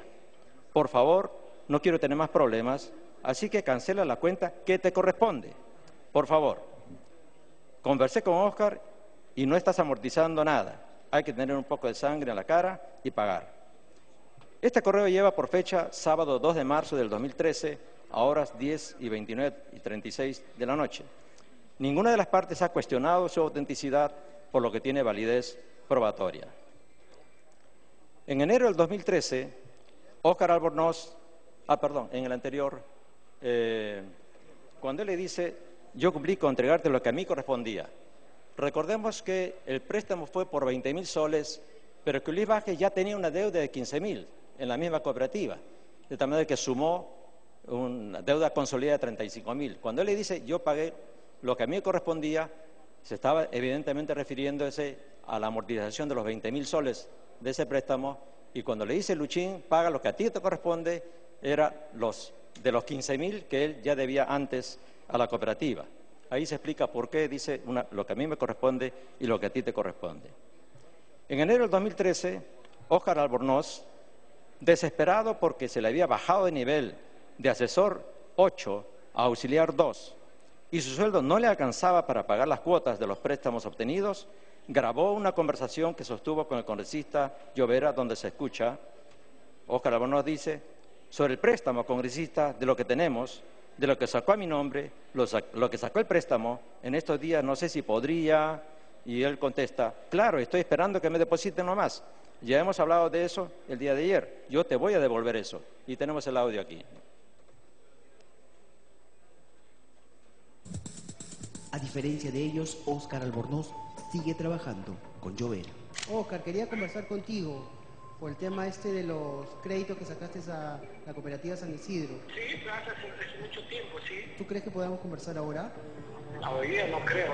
Por favor, no quiero tener más problemas, así que cancela la cuenta que te corresponde. Por favor. Conversé con Óscar y no estás amortizando nada. Hay que tener un poco de sangre en la cara y pagar. Este correo lleva por fecha sábado 2 de marzo del 2013 a horas 10:29:36 de la noche. Ninguna de las partes ha cuestionado su autenticidad, por lo que tiene validez probatoria. En enero del 2013, Óscar Albornoz, en el anterior, cuando él le dice, yo cumplí con entregarte lo que a mí correspondía. Recordemos que el préstamo fue por 20.000 soles, pero que Luis Vázquez ya tenía una deuda de 15.000 en la misma cooperativa, de tal manera que sumó una deuda consolidada de 35.000. Cuando él le dice, yo pagué lo que a mí correspondía, se estaba evidentemente refiriéndose a la amortización de los 20.000 soles de ese préstamo, y cuando le dice Luchín, paga lo que a ti te corresponde, era de los 15.000 que él ya debía antes a la cooperativa. Ahí se explica por qué dice lo que a mí me corresponde y lo que a ti te corresponde. En enero del 2013, Óscar Albornoz, desesperado porque se le había bajado de nivel de asesor 8 a auxiliar 2 y su sueldo no le alcanzaba para pagar las cuotas de los préstamos obtenidos, grabó una conversación que sostuvo con el congresista Llobera, donde se escucha, Óscar Albornoz dice, sobre el préstamo, congresista, de lo que tenemos, de lo que sacó a mi nombre, lo que sacó el préstamo, en estos días no sé si podría, y él contesta, claro, estoy esperando que me depositen nomás. Ya hemos hablado de eso el día de ayer, yo te voy a devolver eso. Y tenemos el audio aquí. A diferencia de ellos, Óscar Albornoz sigue trabajando con Llobera. Óscar, quería conversar contigo por el tema de los créditos que sacaste a la cooperativa San Isidro. Sí, hace mucho tiempo, sí. ¿Tú crees que podamos conversar ahora? Hoy día no creo,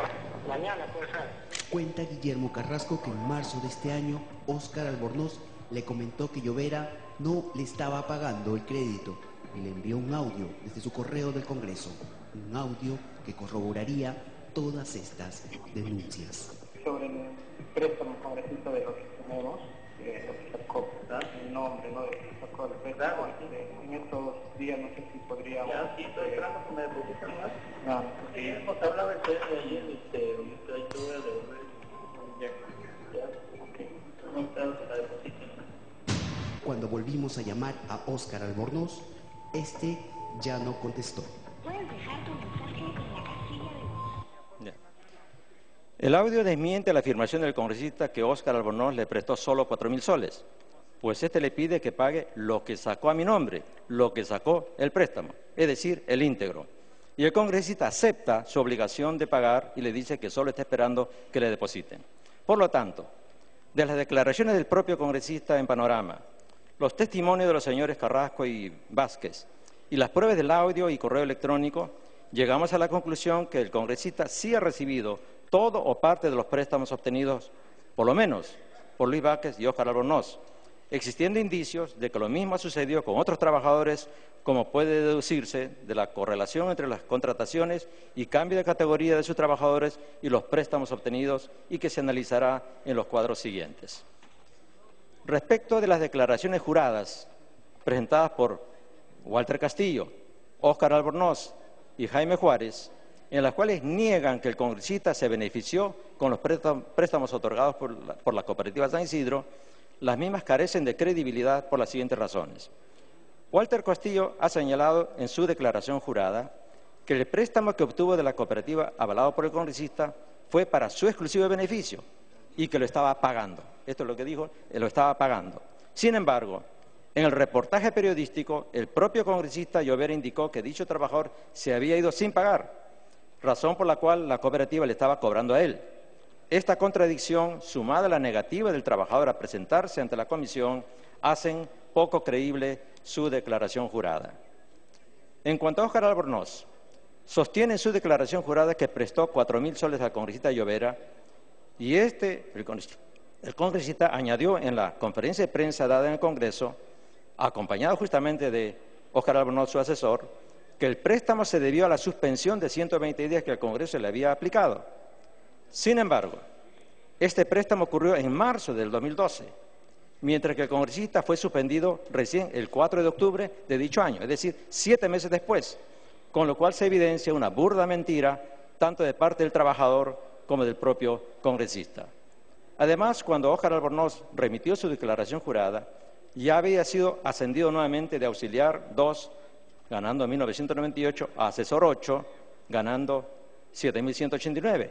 mañana puede ser. Cuenta Guillermo Carrasco que en marzo de este año, Óscar Albornoz le comentó que Llobera no le estaba pagando el crédito y le envió un audio desde su correo del Congreso, un audio que corroboraría todas estas denuncias. Sobre el préstamo congresista de los que tenemos, lo que sacó, el nombre, ¿no? De que sacó el préstamo, en estos días no sé si podríamos... Ya, sí, estoy esperando que me depositen más. No, sí, hemos hablado de ayer, ahí te voy a devolver. Ya, ok. No espero que la depositen. Cuando volvimos a llamar a Óscar Albornoz, este ya no contestó. Puedes dejar tu mensaje en la casilla de... El audio desmiente la afirmación del congresista que Óscar Albornoz le prestó solo 4.000 soles, pues este le pide que pague lo que sacó a mi nombre, lo que sacó el préstamo, es decir, el íntegro. Y el congresista acepta su obligación de pagar y le dice que solo está esperando que le depositen. Por lo tanto, de las declaraciones del propio congresista en Panorama, los testimonios de los señores Carrasco y Vázquez y las pruebas del audio y correo electrónico, llegamos a la conclusión que el congresista sí ha recibido todo o parte de los préstamos obtenidos, por lo menos, por Luis Vázquez y Óscar Albornoz, existiendo indicios de que lo mismo ha sucedido con otros trabajadores, como puede deducirse de la correlación entre las contrataciones y cambio de categoría de sus trabajadores y los préstamos obtenidos, y que se analizará en los cuadros siguientes. Respecto de las declaraciones juradas presentadas por Walter Castillo, Óscar Albornoz y Jaime Juárez, en las cuales niegan que el congresista se benefició con los préstamos otorgados por la cooperativa San Isidro, las mismas carecen de credibilidad por las siguientes razones. Walter Castillo ha señalado en su declaración jurada que el préstamo que obtuvo de la cooperativa avalado por el congresista fue para su exclusivo beneficio y que lo estaba pagando. Esto es lo que dijo, lo estaba pagando. Sin embargo, en el reportaje periodístico, el propio congresista Llovera indicó que dicho trabajador se había ido sin pagar, razón por la cual la cooperativa le estaba cobrando a él. Esta contradicción, sumada a la negativa del trabajador a presentarse ante la comisión, hacen poco creíble su declaración jurada. En cuanto a Óscar Albornoz, sostiene en su declaración jurada que prestó 4.000 soles al congresista Llovera y el congresista añadió en la conferencia de prensa dada en el Congreso, acompañado justamente de Óscar Albornoz, su asesor, que el préstamo se debió a la suspensión de 120 días que el Congreso le había aplicado. Sin embargo, este préstamo ocurrió en marzo del 2012, mientras que el congresista fue suspendido recién el 4 de octubre de dicho año, es decir, 7 meses después, con lo cual se evidencia una burda mentira tanto de parte del trabajador como del propio congresista. Además, cuando Óscar Albornoz remitió su declaración jurada, ya había sido ascendido nuevamente de auxiliar 2, ganando 1.998, a asesor 8, ganando 7.189,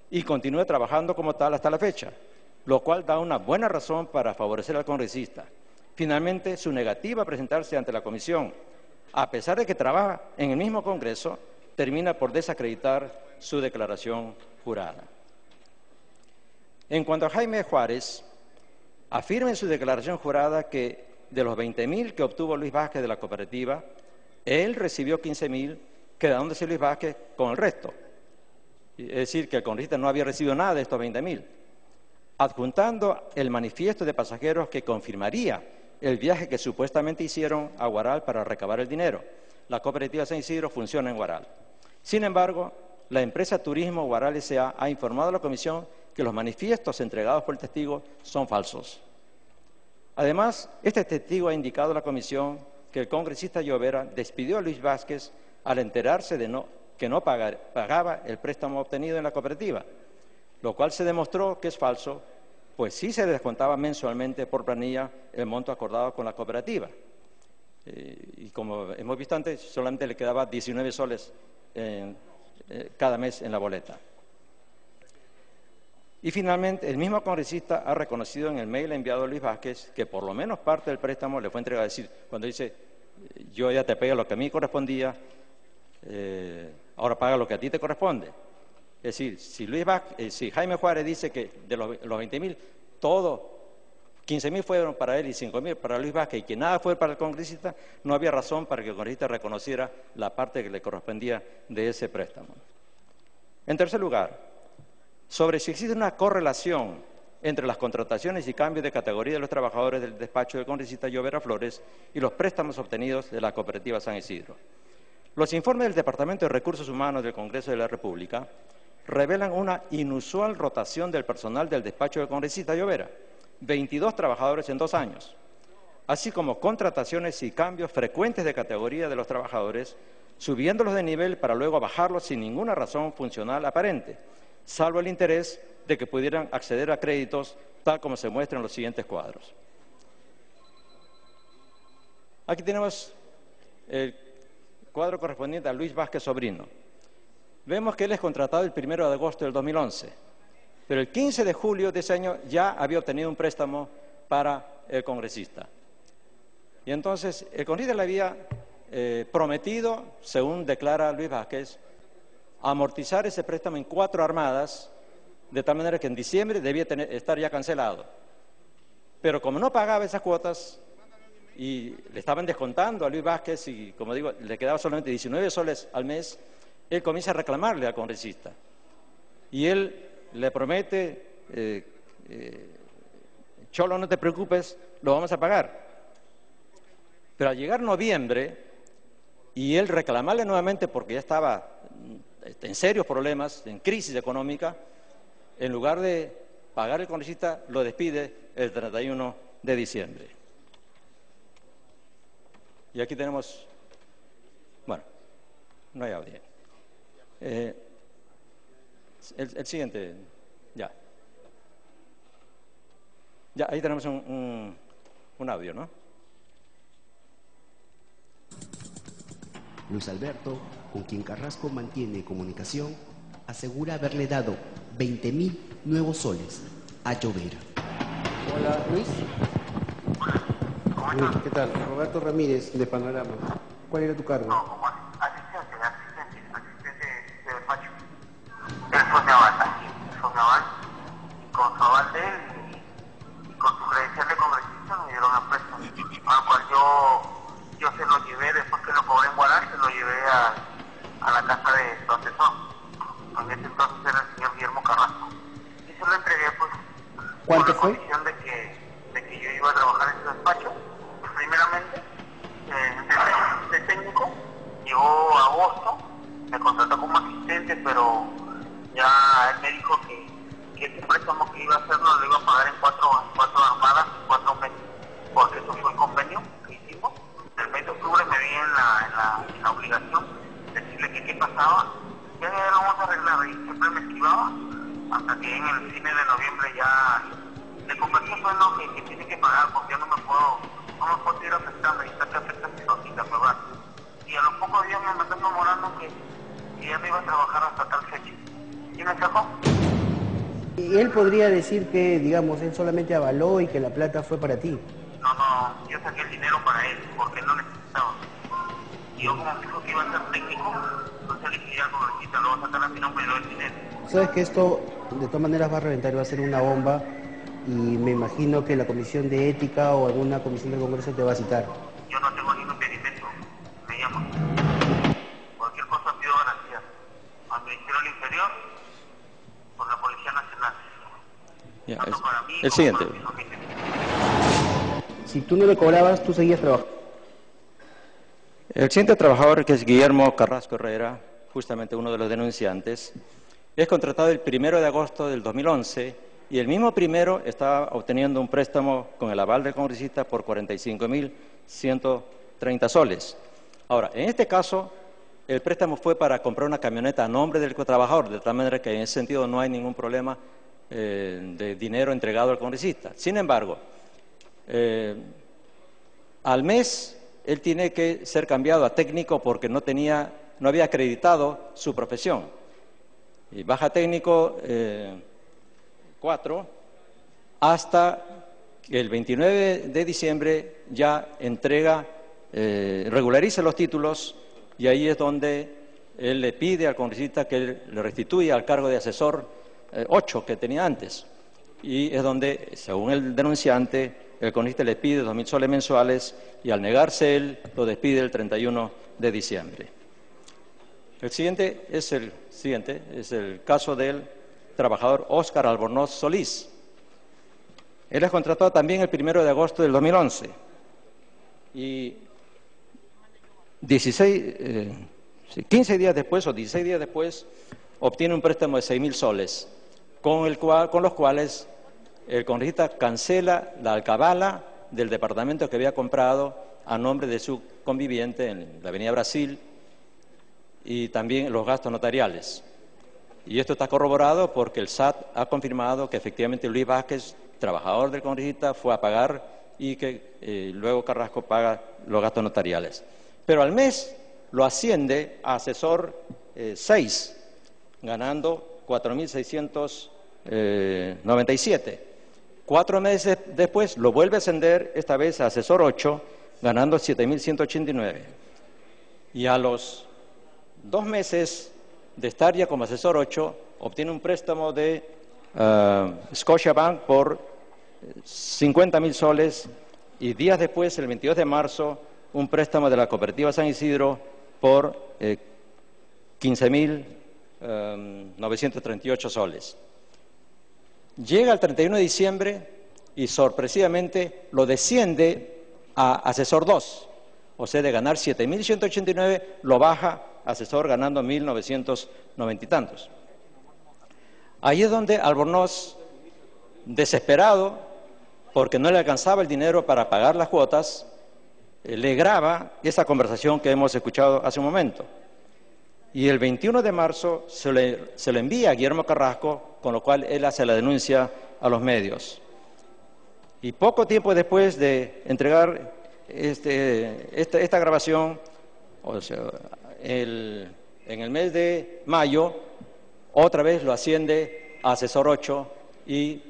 y continúa trabajando como tal hasta la fecha, lo cual da una buena razón para favorecer al congresista. Finalmente, su negativa a presentarse ante la comisión, a pesar de que trabaja en el mismo Congreso, termina por desacreditar su declaración jurada. En cuanto a Jaime Juárez, afirma en su declaración jurada que de los 20.000 que obtuvo Luis Vázquez de la cooperativa, él recibió 15.000, quedándose Luis Vázquez con el resto. Es decir, que el congresista no había recibido nada de estos 20.000, adjuntando el manifiesto de pasajeros que confirmaría el viaje que supuestamente hicieron a Huaral para recabar el dinero. La cooperativa San Isidro funciona en Huaral. Sin embargo, la empresa Turismo Huaral S.A. ha informado a la comisión que los manifiestos entregados por el testigo son falsos. Además, este testigo ha indicado a la comisión que el congresista Llovera despidió a Luis Vázquez al enterarse de que no pagaba el préstamo obtenido en la cooperativa, lo cual se demostró que es falso, pues sí se descontaba mensualmente por planilla el monto acordado con la cooperativa. Y como hemos visto antes, solamente le quedaba 19 soles cada mes en la boleta. Y finalmente, el mismo congresista ha reconocido en el mail enviado a Luis Vázquez que por lo menos parte del préstamo le fue entregado. Es decir, cuando dice, yo ya te pagué lo que a mí correspondía, ahora paga lo que a ti te corresponde. Es decir, si Jaime Juárez dice que de los 20.000, todo, 15.000 fueron para él y 5.000 para Luis Vázquez, y que nada fue para el congresista, no había razón para que el congresista reconociera la parte que le correspondía de ese préstamo. En tercer lugar, sobre si existe una correlación entre las contrataciones y cambios de categoría de los trabajadores del despacho del congresista Llovera Flores y los préstamos obtenidos de la cooperativa San Isidro. Los informes del Departamento de Recursos Humanos del Congreso de la República revelan una inusual rotación del personal del despacho del congresista Llovera, 22 trabajadores en 2 años, así como contrataciones y cambios frecuentes de categoría de los trabajadores, subiéndolos de nivel para luego bajarlos sin ninguna razón funcional aparente, salvo el interés de que pudieran acceder a créditos, tal como se muestra en los siguientes cuadros. Aquí tenemos el cuadro correspondiente a Luis Vázquez Sobrino. Vemos que él es contratado el 1 de agosto del 2011, pero el 15 de julio de ese año ya había obtenido un préstamo para el congresista. Y entonces el congresista le había prometido, según declara Luis Vázquez, amortizar ese préstamo en 4 armadas, de tal manera que en diciembre debía estar ya cancelado. Pero como no pagaba esas cuotas y le estaban descontando a Luis Vázquez y, como digo, le quedaba solamente 19 soles al mes, él comienza a reclamarle al congresista. Y él le promete, Cholo, no te preocupes, lo vamos a pagar. Pero al llegar noviembre, y él reclamarle nuevamente porque ya estaba en serios problemas, en crisis económica, en lugar de pagar el congresista, lo despide el 31 de diciembre. Y aquí tenemos, bueno, no hay audio. El siguiente, ya. Ya, ahí tenemos un audio, ¿no? Luis Alberto, con quien Carrasco mantiene comunicación, asegura haberle dado 20.000 nuevos soles a Llovera. Hola, Luis. Luis, ¿qué tal? Roberto Ramírez, de Panorama. ¿Cuál era tu cargo? No, como asistente de despacho. Él fue mi aval, así, fue mi aval. Y con su aval de él y con su credencial de congresista me dieron el préstamo, al cual yo se lo llevé, después que lo cobré en Guadalajara, se lo llevé a la casa de su asesor. En ese entonces era el señor Guillermo Carrasco. Y se lo entregué, pues, ¿Cuánto con fue? la condición de que yo iba a trabajar en su despacho. Primeramente, de técnico, llegó agosto, me contrató como asistente, pero ya él me dijo que ese préstamo que iba a hacer no lo iba a pagar en cuatro armadas, 4 meses, porque eso fue el convenio que hicimos. El 20 de octubre me vi en la obligación de decirle que qué pasaba. Ya lo vamos a arreglar y siempre me esquivaba, hasta que en el cine de noviembre ya le convenció en lo que tiene que pagar, porque yo no me puedo ir afectando, y está que afecta mi familia, ¿verdad? Y a los pocos días me mandó memorando que ya me iba a trabajar hasta tal fecha. ¿Y me sacó? Y él podría decir que, digamos, él solamente avaló y que la plata fue para ti. No, yo saqué el dinero para él, porque no necesitaba. Y yo como dijo que iba a ser técnico, entonces le dije, ya congresista, lo voy a sacar a mi nombre y le doy el dinero. Sabes que esto de todas maneras va a reventar y va a ser una bomba, y me imagino que la comisión de ética o alguna comisión del Congreso te va a citar. Yo no tengo ningún impedimento, me llamo. Cualquier cosa pido garantías al Ministerio del Interior, por la Policía Nacional. Ya, el siguiente. Si tú no le cobrabas, tú seguías trabajando. El siguiente trabajador, que es Guillermo Carrasco Herrera, justamente uno de los denunciantes, es contratado el 1 de agosto del 2011 y el mismo primero estaba obteniendo un préstamo con el aval del congresista por 45.130 soles. Ahora, en este caso, el préstamo fue para comprar una camioneta a nombre del trabajador, de tal manera que en ese sentido no hay ningún problema de dinero entregado al congresista. Sin embargo, al mes él tiene que ser cambiado a técnico porque no había acreditado su profesión. Y baja técnico 4 hasta que el 29 de diciembre ya regulariza los títulos, y ahí es donde él le pide al congresista que él le restituya al cargo de asesor 8 que tenía antes. Y es donde, según el denunciante, el congresista le pide 2.000 soles mensuales y al negarse él lo despide el 31 de diciembre. El siguiente es el caso del trabajador Óscar Albornoz Solís. Él es contratado también el 1 de agosto del 2011 y 15 días después o 16 días después obtiene un préstamo de 6.000 soles, con los cuales el congresista cancela la alcabala del departamento que había comprado a nombre de su conviviente en la Avenida Brasil y también los gastos notariales. Y esto está corroborado porque el SAT ha confirmado que efectivamente Luis Vázquez, trabajador del congresista, fue a pagar y que luego Carrasco paga los gastos notariales. Pero al mes lo asciende a asesor 6, ganando 4.697. 4 meses después lo vuelve a ascender, esta vez a asesor 8, ganando 7.189. Y a los 2 meses de estar ya como asesor 8, obtiene un préstamo de Scotiabank por 50.000 soles y días después, el 22 de marzo, un préstamo de la Cooperativa San Isidro por 15.938 soles. Llega el 31 de diciembre y sorpresivamente lo desciende a asesor 2, o sea, de ganar 7.189, lo baja a asesor ganando 1.990 y tantos. Ahí es donde Albornoz, desesperado, porque no le alcanzaba el dinero para pagar las cuotas, le graba esa conversación que hemos escuchado hace un momento. Y el 21 de marzo se lo envía a Guillermo Carrasco, con lo cual él hace la denuncia a los medios. Y poco tiempo después de entregar esta grabación, o sea, en el mes de mayo, otra vez lo asciende a asesor 8 y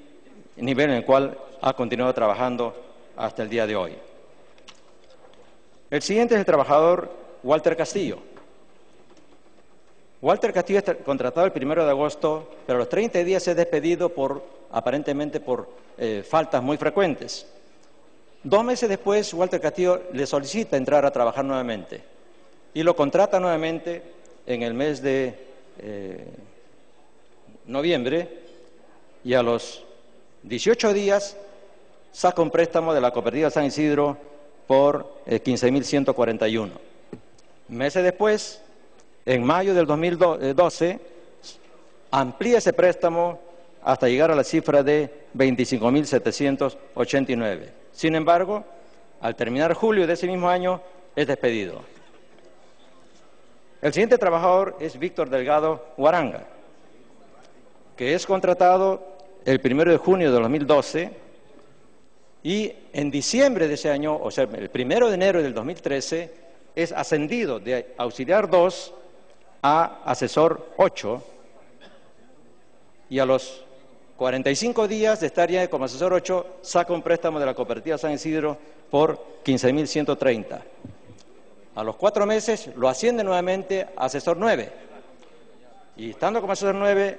nivel en el cual ha continuado trabajando hasta el día de hoy. El siguiente es el trabajador Walter Castillo. Walter Castillo es contratado el 1 de agosto, pero a los 30 días es despedido aparentemente por faltas muy frecuentes. 2 meses después, Walter Castillo le solicita entrar a trabajar nuevamente y lo contrata nuevamente en el mes de noviembre y a los 18 días saca un préstamo de la Cooperativa San Isidro por 15.141. Meses después, en mayo del 2012, amplía ese préstamo hasta llegar a la cifra de 25.789. Sin embargo, al terminar julio de ese mismo año, es despedido. El siguiente trabajador es Víctor Delgado Guaranga, que es contratado el 1 de junio de 2012 y en diciembre de ese año, o sea, el 1 de enero del 2013, es ascendido de auxiliar 2 a asesor 8 y a los 45 días de estar ya como asesor 8 saca un préstamo de la Cooperativa San Isidro por 15.130. A los 4 meses lo asciende nuevamente a asesor 9 y estando como asesor 9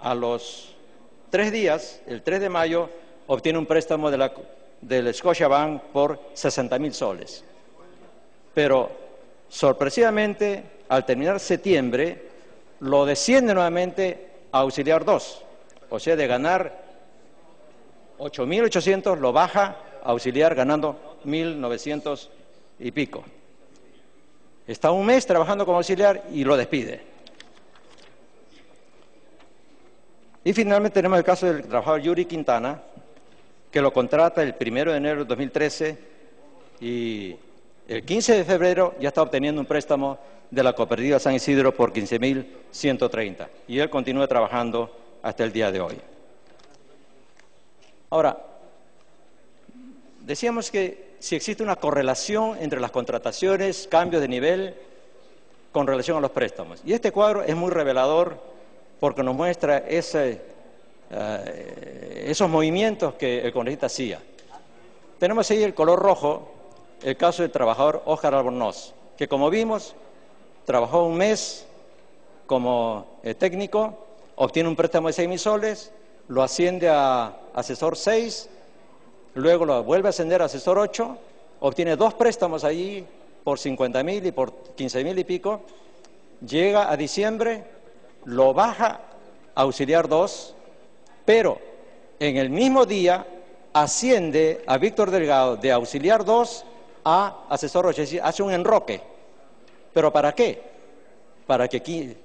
a los 3 días, el 3 de mayo, obtiene un préstamo del Scotiabank por 60.000 soles. Pero sorpresivamente, al terminar septiembre, lo desciende nuevamente a auxiliar 2, o sea, de ganar 8.800 lo baja a auxiliar ganando 1.900 y pico. Está un mes trabajando como auxiliar y lo despide. Y finalmente tenemos el caso del trabajador Yuri Quintana, que lo contrata el 1 de enero de 2013 y el 15 de febrero ya está obteniendo un préstamo de la Cooperativa San Isidro por 15.130 y él continúa trabajando hasta el día de hoy. Ahora, decíamos que si existe una correlación entre las contrataciones, cambios de nivel, con relación a los préstamos. Y este cuadro es muy revelador porque nos muestra esos movimientos que el congresista hacía. Tenemos ahí el color rojo, el caso del trabajador Óscar Albornoz, que como vimos, trabajó un mes como técnico, obtiene un préstamo de 6.000 soles, lo asciende a asesor 6, luego lo vuelve a ascender a asesor 8, obtiene 2 préstamos allí por 50.000 y por 15.000 y pico, llega a diciembre, lo baja a auxiliar 2, pero en el mismo día asciende a Víctor Delgado de auxiliar 2 a asesor 8, es decir, hace un enroque. ¿Pero para qué? Para que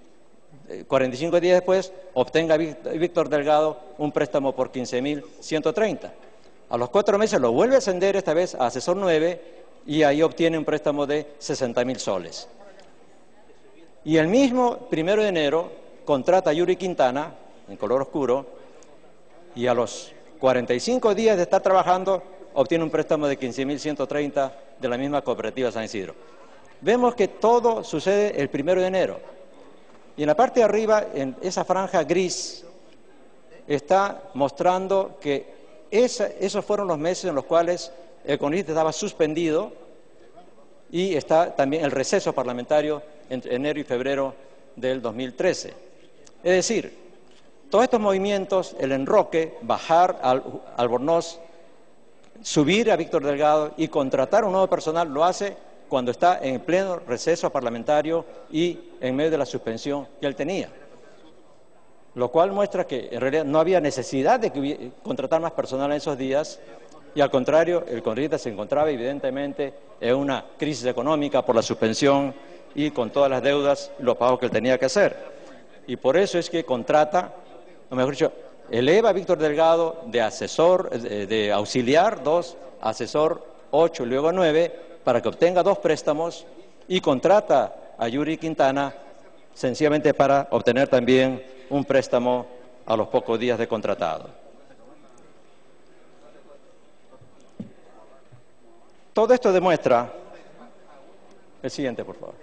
45 días después obtenga Víctor Delgado un préstamo por 15.130. A los 4 meses lo vuelve a ascender, esta vez a asesor 9, y ahí obtiene un préstamo de 60.000 soles. Y el mismo 1 de enero contrata a Yuri Quintana, en color oscuro, y a los 45 días de estar trabajando obtiene un préstamo de 15.130 de la misma cooperativa San Isidro. Vemos que todo sucede el 1 de enero. Y en la parte de arriba, en esa franja gris, está mostrando que esos fueron los meses en los cuales el congresista estaba suspendido y está también el receso parlamentario entre enero y febrero del 2013. Es decir, todos estos movimientos, el enroque, bajar al Albornoz, subir a Víctor Delgado y contratar un nuevo personal, lo hace cuando está en pleno receso parlamentario y en medio de la suspensión que él tenía. Lo cual muestra que en realidad no había necesidad de contratar más personal en esos días y al contrario, el congresista se encontraba evidentemente en una crisis económica por la suspensión y con todas las deudas y los pagos que él tenía que hacer. Y por eso es que contrata, o mejor dicho, eleva a Víctor Delgado de asesor, de auxiliar 2 a asesor 8 y luego 9 para que obtenga 2 préstamos y contrata a Yuri Quintana sencillamente para obtener también un préstamo a los pocos días de contratado. Todo esto demuestra, el siguiente por favor,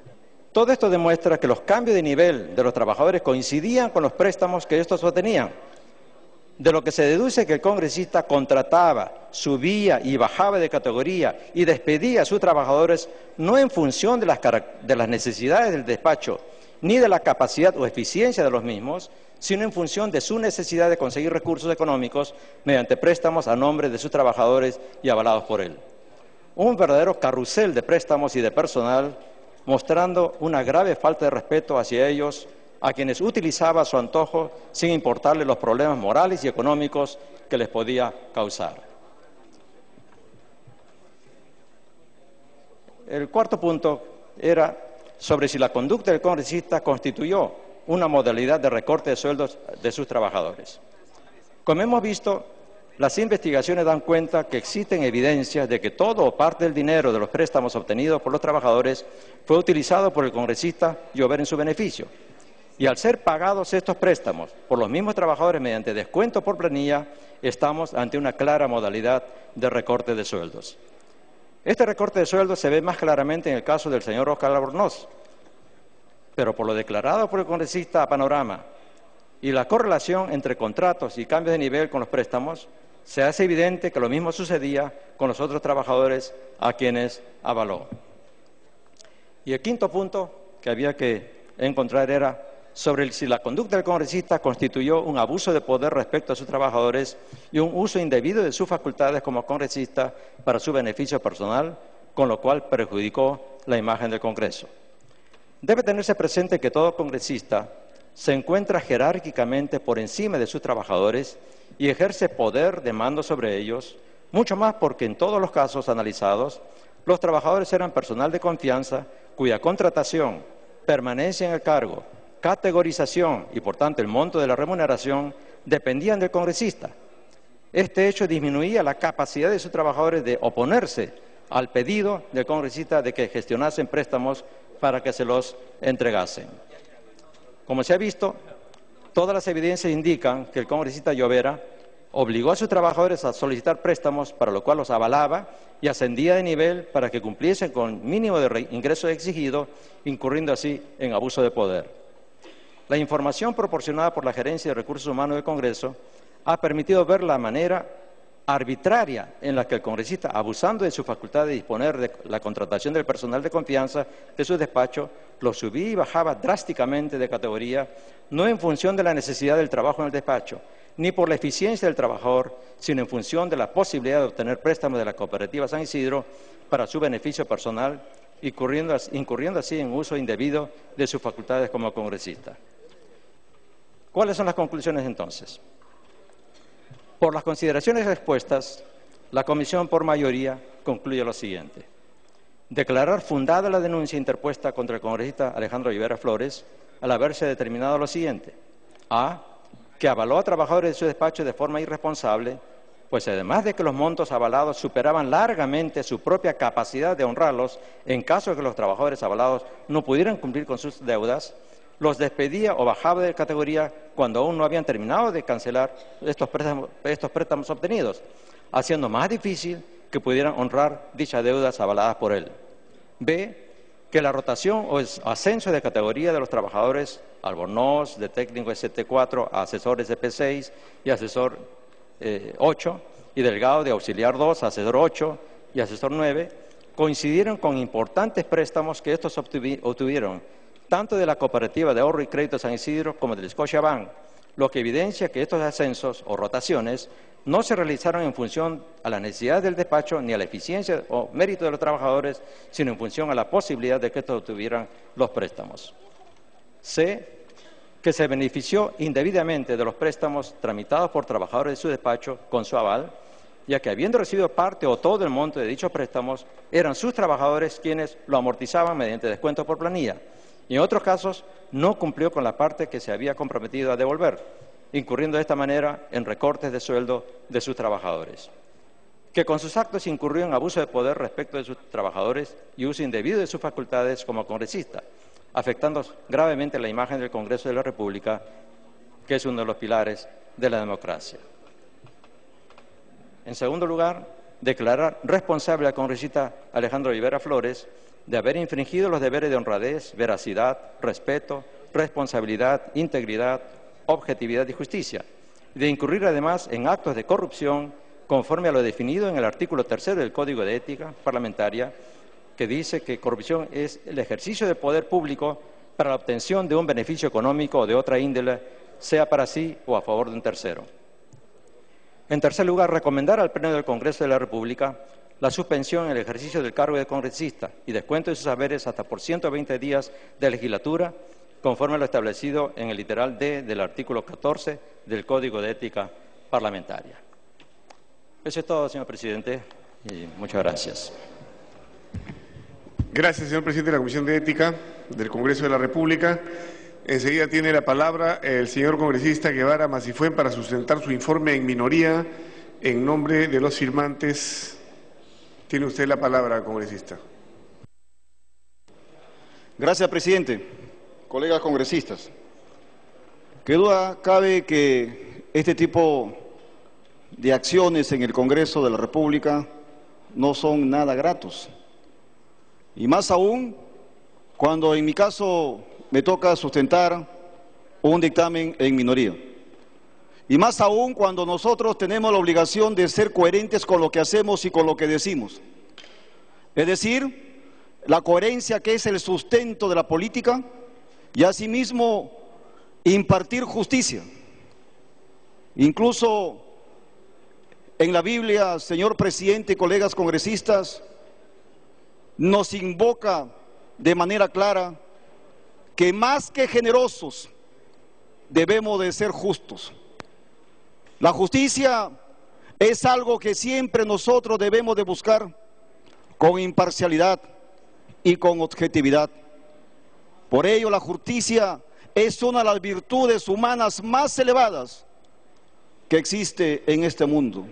todo esto demuestra que los cambios de nivel de los trabajadores coincidían con los préstamos que estos obtenían, de lo que se deduce que el congresista contrataba, subía y bajaba de categoría y despedía a sus trabajadores no en función de las necesidades del despacho ni de la capacidad o eficiencia de los mismos, sino en función de su necesidad de conseguir recursos económicos mediante préstamos a nombre de sus trabajadores y avalados por él. Un verdadero carrusel de préstamos y de personal, mostrando una grave falta de respeto hacia ellos, a quienes utilizaba a su antojo sin importarle los problemas morales y económicos que les podía causar. El cuarto punto era sobre si la conducta del congresista constituyó una modalidad de recorte de sueldos de sus trabajadores. Como hemos visto, las investigaciones dan cuenta que existen evidencias de que todo o parte del dinero de los préstamos obtenidos por los trabajadores fue utilizado por el congresista Llobera en su beneficio. Y al ser pagados estos préstamos por los mismos trabajadores mediante descuento por planilla, estamos ante una clara modalidad de recorte de sueldos. Este recorte de sueldos se ve más claramente en el caso del señor Oscar Albornoz, pero por lo declarado por el congresista a Panorama y la correlación entre contratos y cambios de nivel con los préstamos, se hace evidente que lo mismo sucedía con los otros trabajadores a quienes avaló. Y el quinto punto que había que encontrar era sobre si la conducta del congresista constituyó un abuso de poder respecto a sus trabajadores y un uso indebido de sus facultades como congresista para su beneficio personal, con lo cual perjudicó la imagen del Congreso. Debe tenerse presente que todo congresista se encuentra jerárquicamente por encima de sus trabajadores y ejerce poder de mando sobre ellos, mucho más porque en todos los casos analizados, los trabajadores eran personal de confianza cuya contratación, permanencia en el cargo, categorización y, por tanto, el monto de la remuneración dependían del congresista. Este hecho disminuía la capacidad de sus trabajadores de oponerse al pedido del congresista de que gestionasen préstamos para que se los entregasen. Como se ha visto, todas las evidencias indican que el congresista Llobera obligó a sus trabajadores a solicitar préstamos, para lo cual los avalaba y ascendía de nivel para que cumpliesen con el mínimo de ingresos exigido, incurriendo así en abuso de poder. La información proporcionada por la Gerencia de Recursos Humanos del Congreso ha permitido ver la manera arbitraria en la que el congresista, abusando de su facultad de disponer de la contratación del personal de confianza de su despacho, lo subía y bajaba drásticamente de categoría, no en función de la necesidad del trabajo en el despacho, ni por la eficiencia del trabajador, sino en función de la posibilidad de obtener préstamos de la cooperativa San Isidro para su beneficio personal, incurriendo así en uso indebido de sus facultades como congresista. ¿Cuáles son las conclusiones entonces? Por las consideraciones expuestas, la Comisión por mayoría concluye lo siguiente. Declarar fundada la denuncia interpuesta contra el congresista Alejandro Rivera Flores al haberse determinado lo siguiente. A. Que avaló a trabajadores de su despacho de forma irresponsable, pues además de que los montos avalados superaban largamente su propia capacidad de honrarlos en caso de que los trabajadores avalados no pudieran cumplir con sus deudas, los despedía o bajaba de categoría cuando aún no habían terminado de cancelar estos préstamos obtenidos, haciendo más difícil que pudieran honrar dichas deudas avaladas por él. B. Que la rotación o ascenso de categoría de los trabajadores albornoz, de técnico ST4 a asesores de P6 y asesor 8, y delegado de auxiliar 2 a asesor 8 y asesor 9, coincidieron con importantes préstamos que estos obtuvieron tanto de la Cooperativa de Ahorro y Crédito San Isidro como del Scotiabank, lo que evidencia que estos ascensos o rotaciones no se realizaron en función a las necesidades del despacho ni a la eficiencia o mérito de los trabajadores, sino en función a la posibilidad de que estos obtuvieran los préstamos. C. Que se benefició indebidamente de los préstamos tramitados por trabajadores de su despacho con su aval, ya que habiendo recibido parte o todo el monto de dichos préstamos, eran sus trabajadores quienes lo amortizaban mediante descuento por planilla, y en otros casos no cumplió con la parte que se había comprometido a devolver, incurriendo de esta manera en recortes de sueldo de sus trabajadores. Que con sus actos incurrió en abuso de poder respecto de sus trabajadores y uso indebido de sus facultades como congresista, afectando gravemente la imagen del Congreso de la República, que es uno de los pilares de la democracia. En segundo lugar, declarar responsable al congresista Alejandro Rivera Flores de haber infringido los deberes de honradez, veracidad, respeto, responsabilidad, integridad, objetividad y justicia, y de incurrir además en actos de corrupción conforme a lo definido en el artículo 3 del Código de Ética Parlamentaria, que dice que corrupción es el ejercicio del poder público para la obtención de un beneficio económico o de otra índole, sea para sí o a favor de un tercero. En tercer lugar, recomendar al Pleno del Congreso de la República la suspensión en el ejercicio del cargo de congresista y descuento de sus haberes hasta por 120 días de legislatura, conforme a lo establecido en el literal D del artículo 14 del Código de Ética Parlamentaria. Eso es todo, señor presidente, y muchas gracias. Gracias, señor presidente de la Comisión de Ética del Congreso de la República. Enseguida tiene la palabra el señor congresista Guevara Masifuen para sustentar su informe en minoría en nombre de los firmantes. Tiene usted la palabra, congresista. Gracias, presidente. Colegas congresistas, qué duda cabe que este tipo de acciones en el Congreso de la República no son nada gratos. Y más aún cuando en mi caso me toca sustentar un dictamen en minoría. Y más aún cuando nosotros tenemos la obligación de ser coherentes con lo que hacemos y con lo que decimos. Es decir, la coherencia que es el sustento de la política y asimismo impartir justicia. Incluso en la Biblia, señor presidente y colegas congresistas, nos invoca de manera clara que más que generosos debemos de ser justos. La justicia es algo que siempre nosotros debemos de buscar con imparcialidad y con objetividad. Por ello la justicia es una de las virtudes humanas más elevadas que existe en este mundo.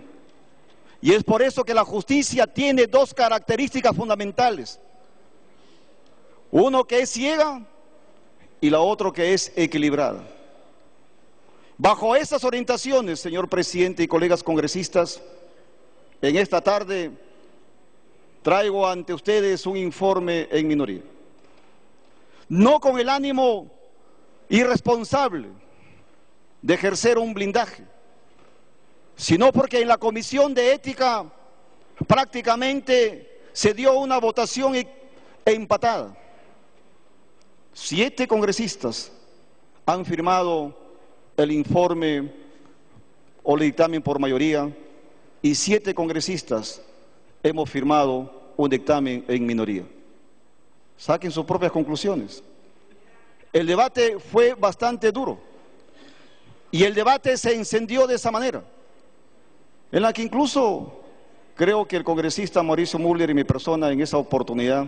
Y es por eso que la justicia tiene dos características fundamentales. Uno que es ciega y la otra que es equilibrada. Bajo esas orientaciones, señor presidente y colegas congresistas, en esta tarde traigo ante ustedes un informe en minoría. No con el ánimo irresponsable de ejercer un blindaje, sino porque en la Comisión de Ética prácticamente se dio una votación empatada. 7 congresistas han firmado el informe o el dictamen por mayoría y 7 congresistas hemos firmado un dictamen en minoría. Saquen sus propias conclusiones. El debate fue bastante duro y el debate se encendió de esa manera. en la que incluso creo que el congresista Mauricio Müller y mi persona en esa oportunidad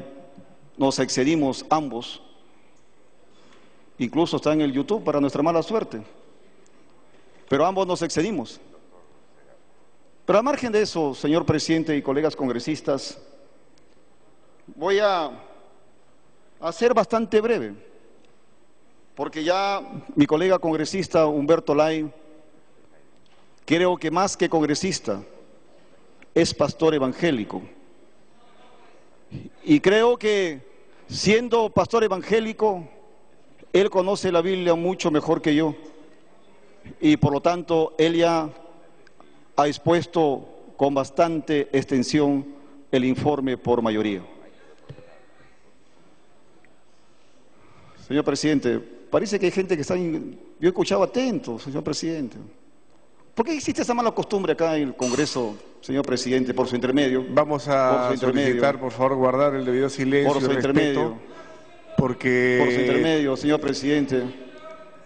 nos excedimos ambos, incluso está en el YouTube para nuestra mala suerte, pero ambos nos excedimos. Pero al margen de eso, señor presidente y colegas congresistas, voy a ser bastante breve, porque ya mi colega congresista Humberto Lay, creo que más que congresista, es pastor evangélico. Y creo que siendo pastor evangélico, él conoce la Biblia mucho mejor que yo. Y por lo tanto, él ya ha expuesto con bastante extensión el informe por mayoría. Señor presidente, parece que hay gente que está... Yo he escuchado atento, señor presidente. ¿Por qué existe esa mala costumbre acá en el Congreso, señor presidente, por su intermedio? Vamos a solicitar, por favor, guardar el debido silencio y respeto, porque... Por su intermedio, señor presidente.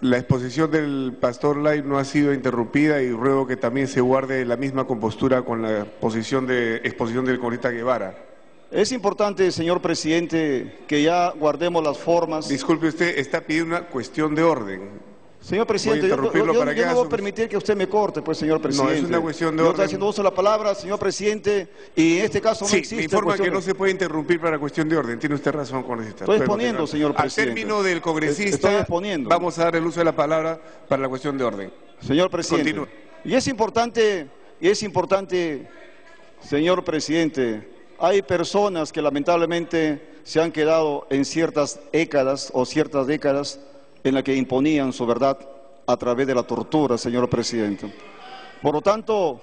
La exposición del pastor Lay no ha sido interrumpida y ruego que también se guarde la misma compostura con la exposición del congresista Guevara. Es importante, señor presidente, que ya guardemos las formas. Disculpe, usted está pidiendo una cuestión de orden. Señor presidente, yo no voy a permitir que usted me corte, pues, señor presidente. No, es una cuestión de orden. Yo estoy haciendo uso de la palabra, señor presidente, y en este caso no existe... me informa que no se puede interrumpir para cuestión de orden. Tiene usted razón, congresista. Estoy exponiendo, señor presidente. Al término del congresista, vamos a dar el uso de la palabra para la cuestión de orden. Señor presidente. Continúe. Y es importante, señor presidente, hay personas que lamentablemente se han quedado en ciertas décadas en la que imponían su verdad a través de la tortura, señor presidente. Por lo tanto,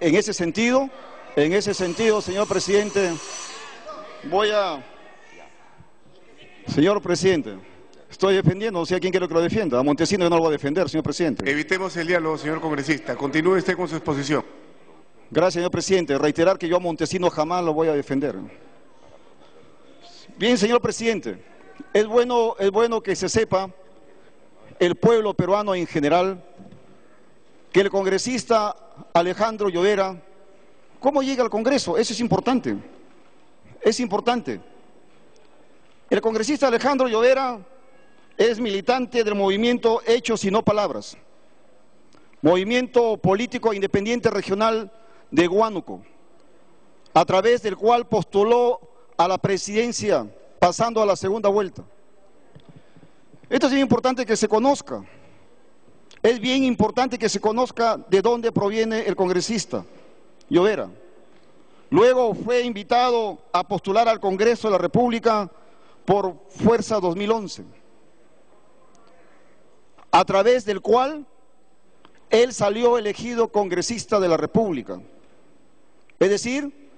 en ese sentido, señor presidente, Señor presidente, estoy defendiendo, no sé a quién quiero que lo defienda. A Montesino yo no lo voy a defender, señor presidente. Evitemos el diálogo, señor congresista. Continúe usted con su exposición. Gracias, señor presidente. Reiterar que yo a Montesino jamás lo voy a defender. Bien, señor presidente, es bueno que se sepa, el pueblo peruano en general, que el congresista Alejandro Llovera, ¿cómo llega al Congreso? Eso es importante. Es importante. El congresista Alejandro Llovera es militante del movimiento Hechos y No Palabras, movimiento político independiente regional de Huánuco, a través del cual postuló a la presidencia, pasando a la segunda vuelta. Esto es bien importante que se conozca. Es bien importante que se conozca de dónde proviene el congresista Llovera. Luego fue invitado a postular al Congreso de la República por Fuerza 2011, a través del cual él salió elegido congresista de la República. Es decir,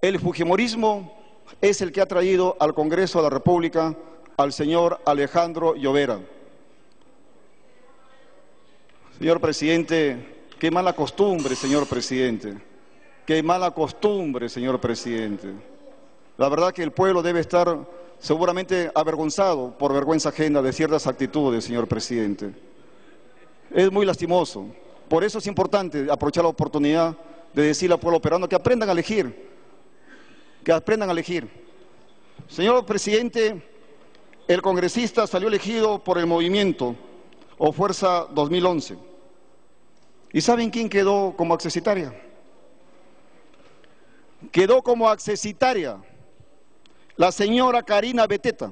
el fujimorismo es el que ha traído al Congreso de la República al señor Alejandro Llovera. Señor presidente, qué mala costumbre, señor presidente. Qué mala costumbre, señor presidente. La verdad que el pueblo debe estar seguramente avergonzado por vergüenza ajena de ciertas actitudes, señor presidente. Es muy lastimoso. Por eso es importante aprovechar la oportunidad de decirle al pueblo peruano que aprendan a elegir. Que aprendan a elegir. Señor presidente, el congresista salió elegido por el movimiento o Fuerza 2011. ¿Y saben quién quedó como accesitaria? Quedó como accesitaria la señora Karina Beteta.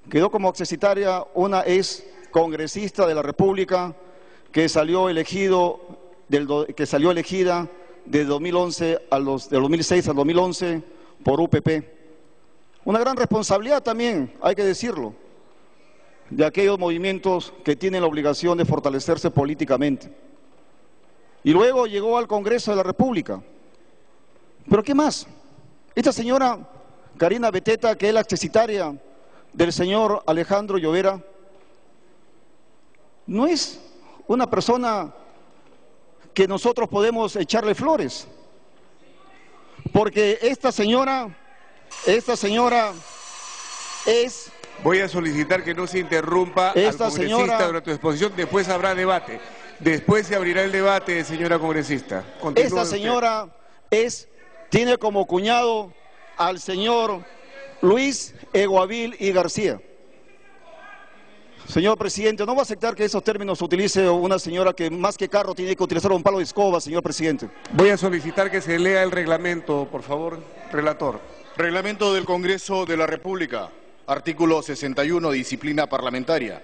Quedó como accesitaria una ex congresista de la República que salió elegida de 2011 de 2006 al 2011 por UPP. Una gran responsabilidad también, hay que decirlo, de aquellos movimientos que tienen la obligación de fortalecerse políticamente. Y luego llegó al Congreso de la República. ¿Pero qué más? Esta señora Karina Beteta, que es la accesitaria del señor Alejandro Llovera, no es una persona que nosotros podemos echarle flores, porque esta señora es... Voy a solicitar que no se interrumpa al congresista durante su exposición, después habrá debate. Después se abrirá el debate, señora congresista. Continúe Esta usted. señora tiene como cuñado al señor Luis Eguavil y García. Señor presidente, no va a aceptar que esos términos utilice una señora que más que carro tiene que utilizar un palo de escoba, señor presidente. Voy a solicitar que se lea el reglamento, por favor, relator. Reglamento del Congreso de la República, artículo 61, disciplina parlamentaria.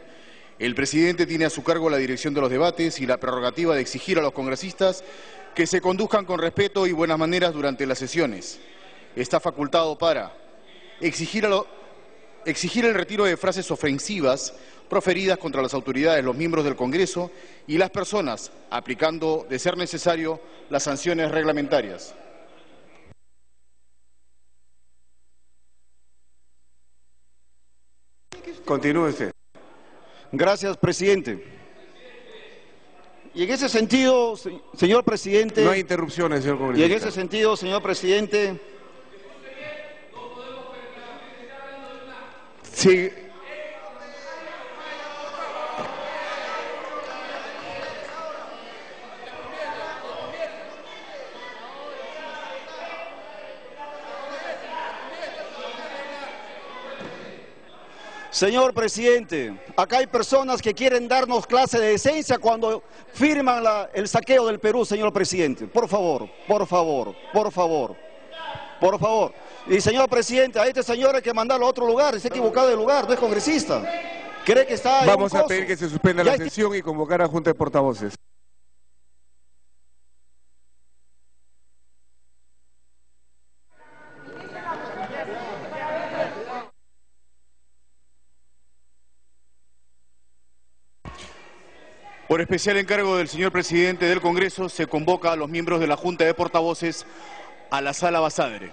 El presidente tiene a su cargo la dirección de los debates y la prerrogativa de exigir a los congresistas que se conduzcan con respeto y buenas maneras durante las sesiones. Está facultado para exigir el retiro de frases ofensivas proferidas contra las autoridades, los miembros del Congreso y las personas, aplicando, de ser necesario, las sanciones reglamentarias. Continúe usted. Gracias, presidente. Y en ese sentido, señor presidente... No hay interrupciones, señor Y congresista. en ese sentido, señor presidente... Sí. Señor presidente, acá hay personas que quieren darnos clase de decencia cuando firman el saqueo del Perú, señor presidente. Por favor, por favor, por favor, por favor. Y señor presidente, a este señor hay que mandarlo a otro lugar, está equivocado de lugar, no es congresista. Cree que está en Vamos un a coso. pedir que se suspenda la sesión y convocar a Junta de Portavoces. Por especial encargo del señor presidente del Congreso, se convoca a los miembros de la Junta de Portavoces a la Sala Basadre.